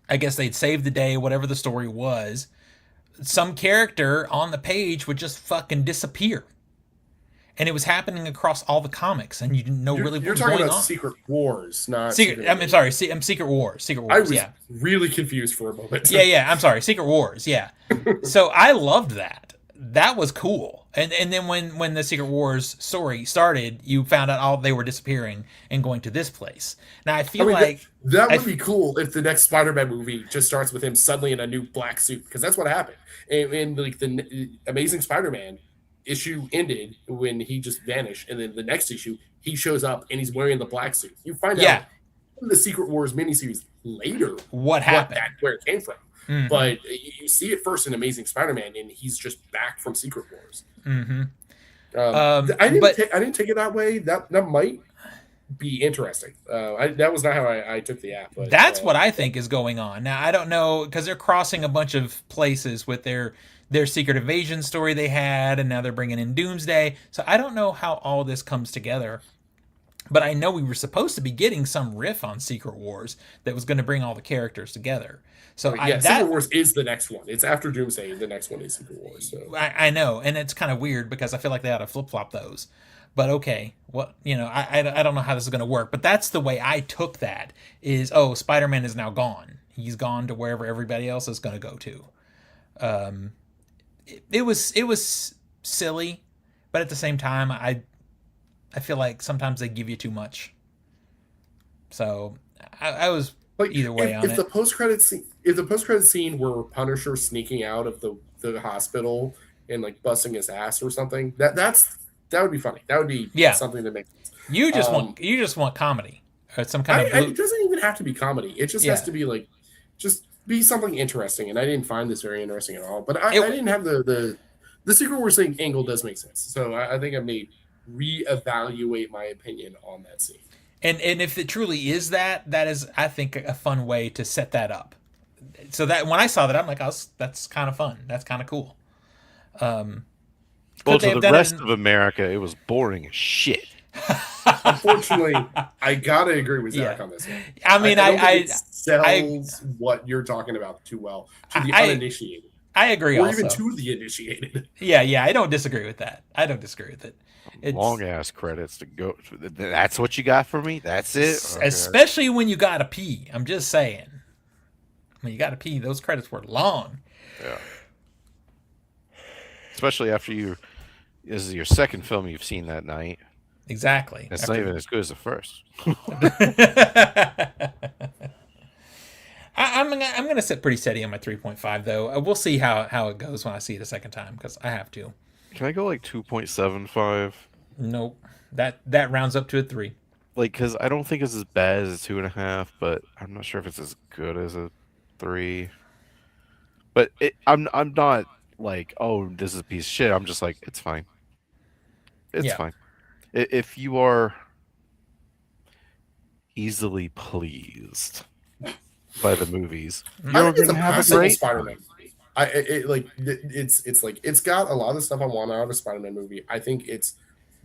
I guess they'd save the day, whatever the story was. Some character on the page would just fucking disappear. And it was happening across all the comics, and you didn't know really what You're was talking going about on. Secret Wars, not Secret. I'm sorry. Secret Wars. Secret Wars. I was Yeah. really confused for a moment. Yeah. I'm sorry. Secret Wars. Yeah. So I loved that. That was cool. And then when the Secret Wars story started, you found out all they were disappearing and going to this place. Now I feel like that would be cool if the next Spider-Man movie just starts with him suddenly in a new black suit, because that's what happened. And like the Amazing Spider-Man issue ended when he just vanished, and then the next issue he shows up and he's wearing the black suit. You find out in the Secret Wars miniseries later what happened, where it came from. Mm-hmm. But you see it first in Amazing Spider-Man, and he's just back from Secret Wars. Mm-hmm. I didn't take it that way. That might be interesting. That was not how I took the app. But, that's what I think is going on. Now I don't know, because they're crossing a bunch of places with their Secret Invasion story they had, and now they're bringing in Doomsday. So I don't know how all this comes together. But I know we were supposed to be getting some riff on Secret Wars that was going to bring all the characters together. So Secret Wars is the next one. It's after Doomsday. The next one is Secret Wars. So I know, and it's kind of weird because I feel like they ought to flip flop those. But okay, I don't know how this is going to work. But that's the way I took that. Is Spider-Man is now gone. He's gone to wherever everybody else is going to go to. It was silly, but at the same time, I feel like sometimes they give you too much. So I was either way on it. If the post credit scene were Punisher sneaking out of the hospital and like busting his ass or something, that would be funny. That would be something that makes sense. You just want comedy or some kind of. It doesn't even have to be comedy. It just has to be like just be something interesting. And I didn't find this very interesting at all. But I didn't have the Secret Wars thing angle does make sense. So I think I may reevaluate my opinion on that scene. And if it truly is that is, I think, a fun way to set that up. So that when I saw that, I'm like, that's kind of fun. That's kind of cool. Well, to the rest of America, it was boring as shit. Unfortunately, I gotta agree with Zach on this one. I mean, I sells what you're talking about too well to the uninitiated. I agree. Or even to the initiated. Yeah, I don't disagree with that. I don't disagree with it. Long ass credits to go. That's what you got for me? That's it? Okay. Especially when you gotta pee. I'm just saying. When you gotta pee, those credits were long. Yeah. Especially after this is your second film you've seen that night. Exactly. It's not even as good as the first. I'm gonna sit pretty steady on my 3.5 though. We'll see how it goes when I see it a second time, because I have to. Can I go like 2.75? Nope. That rounds up to a 3. Like, because I don't think it's as bad as a 2.5, but I'm not sure if it's as good as a 3. But I'm not like, oh, this is a piece of shit. I'm just like, it's fine. It's fine. If you are easily pleased by the movies, you're going to have a great Spider-Man. It's got a lot of stuff I want out of a Spider-Man movie. I think it's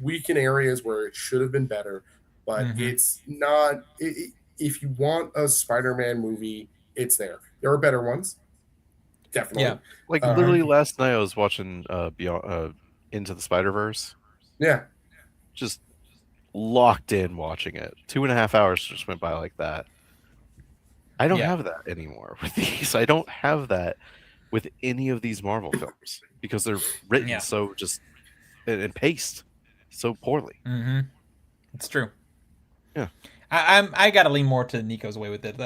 weak in areas where it should have been better, but it's not. If you want a Spider-Man movie, it's there. There are better ones. definitely. Yeah. Like Uh, literally last night, I was watching Beyond Into the Spider-Verse. yeah. Just locked in watching it. 2.5 hours just went by like that. I don't Yeah. have that anymore with these. I don't have that with any of these Marvel films because they're written Yeah. so just and paced so poorly. Mm-hmm. It's true. Yeah. I gotta lean more to Nico's way with it.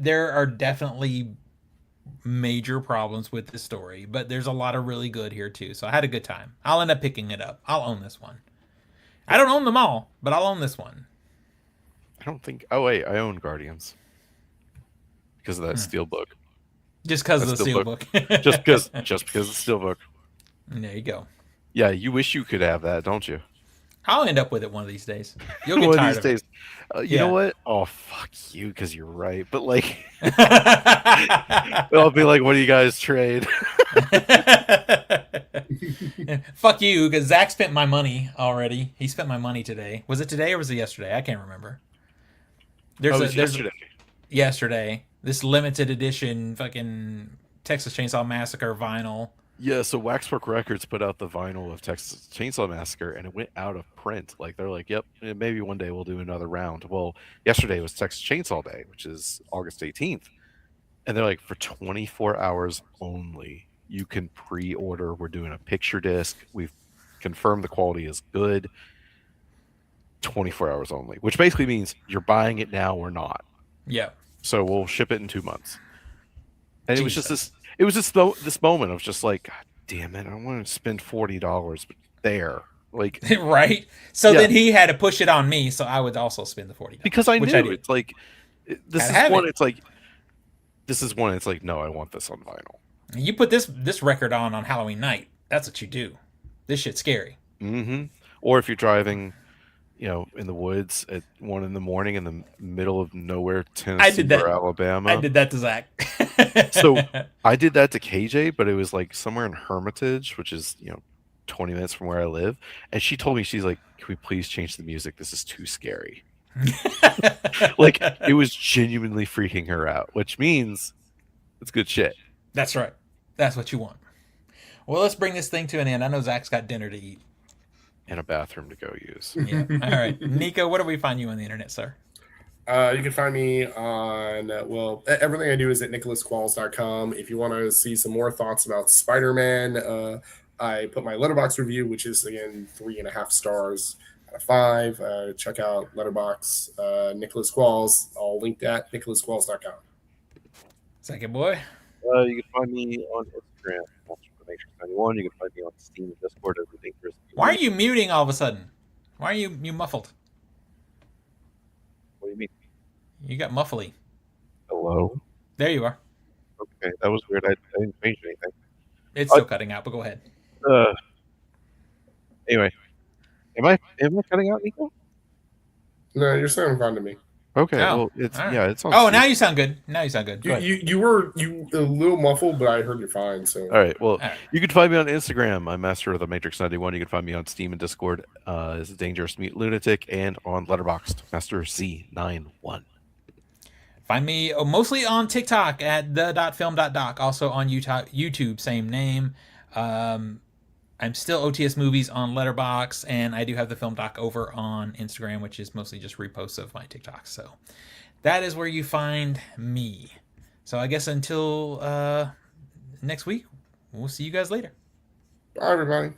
There are definitely major problems with this story, but there's a lot of really good here too. So I had a good time. I'll end up picking it up. I'll own this one. I don't own them all, but I'll own this one. I don't think. Oh wait, I own Guardians because of that Steelbook. Just because of the Steelbook. steelbook. Just because of Steelbook. There you go. Yeah, you wish you could have that, don't you? I'll end up with it one of these days. You'll get One of tired these of days. You Yeah. know what? Oh fuck you, because you're right. But like, it. I'll be like, what do you guys trade? Fuck you, because Zach spent my money already. He spent my money today. Was it today or was it yesterday? I can't remember. There's Yesterday. yesterday. This limited edition fucking Texas Chainsaw Massacre vinyl. Yeah, so Waxwork Records put out the vinyl of Texas Chainsaw Massacre, and it went out of print. Like they're like, "Yep, maybe one day we'll do another round." Well, yesterday was Texas Chainsaw Day, which is August 18th, and they're like, for 24 hours only, you can pre-order. We're doing a picture disc. We've confirmed the quality is good. 24 hours only, which basically means you're buying it now or not. Yeah. So we'll ship it in 2 months. And it was just Jesus. this. It was just this moment of just like, God damn it! I want to spend $40, but there, like, Right? So Yeah. then he had to push it on me, so I would also spend the $40. because I which knew did. it's like, this Gotta is have one. it. It's like, this is one. It's like, no, I want this on vinyl. You put this record on Halloween night. That's what you do. This shit's scary. Mm-hmm. Or if you're driving, in the woods at 1 a.m. in the middle of nowhere, Tennessee that. or Alabama. I did that to Zach. So I did that to KJ, but it was like somewhere in Hermitage, which is 20 minutes from where I live. And she told me, she's like, "Can we please change the music? This is too scary." Like, it was genuinely freaking her out, which means it's good shit. That's right. That's what you want. Well, let's bring this thing to an end. I know Zach's got dinner to eat. And a bathroom to go use. Yeah. All right. Nico, where do we find you on the internet, sir? You can find me on, everything I do is at nicholasqualls.com. If you want to see some more thoughts about Spider-Man, I put my Letterboxd review, which is, again, 3.5 stars out of 5. Check out Letterboxd, Nicholas Squalls, all linked at nicholasqualls.com. Second boy. You can find me on Instagram, Matrix91. You can find me on Steam and Discord as the Dangerous. Why are you muting all of a sudden? Why are you muffled? What do you mean? You got muffly. Hello? There you are. Okay, that was weird. I didn't change anything. It's still cutting out, but go ahead. Anyway, am I cutting out, Nico? No, you're sounding fine to me. Okay, Oh, well, it's all right. it's on. Oh, Steam. now you sound good. Now you sound good. Go ahead. You were a little muffled, but I heard you fine. So All right. Well, All right. you can find me on Instagram. I'm Master of the Matrix 91. You can find me on Steam and Discord as a Dangerous Mute Lunatic, and on Letterboxd, Master Z91. Find me mostly on TikTok at The.Film.Doc. Also on YouTube, same name. I'm still OTS Movies on Letterboxd, and I do have the Film Doc over on Instagram, which is mostly just reposts of my TikToks. So that is where you find me. So I guess until next week, we'll see you guys later. bye, everybody.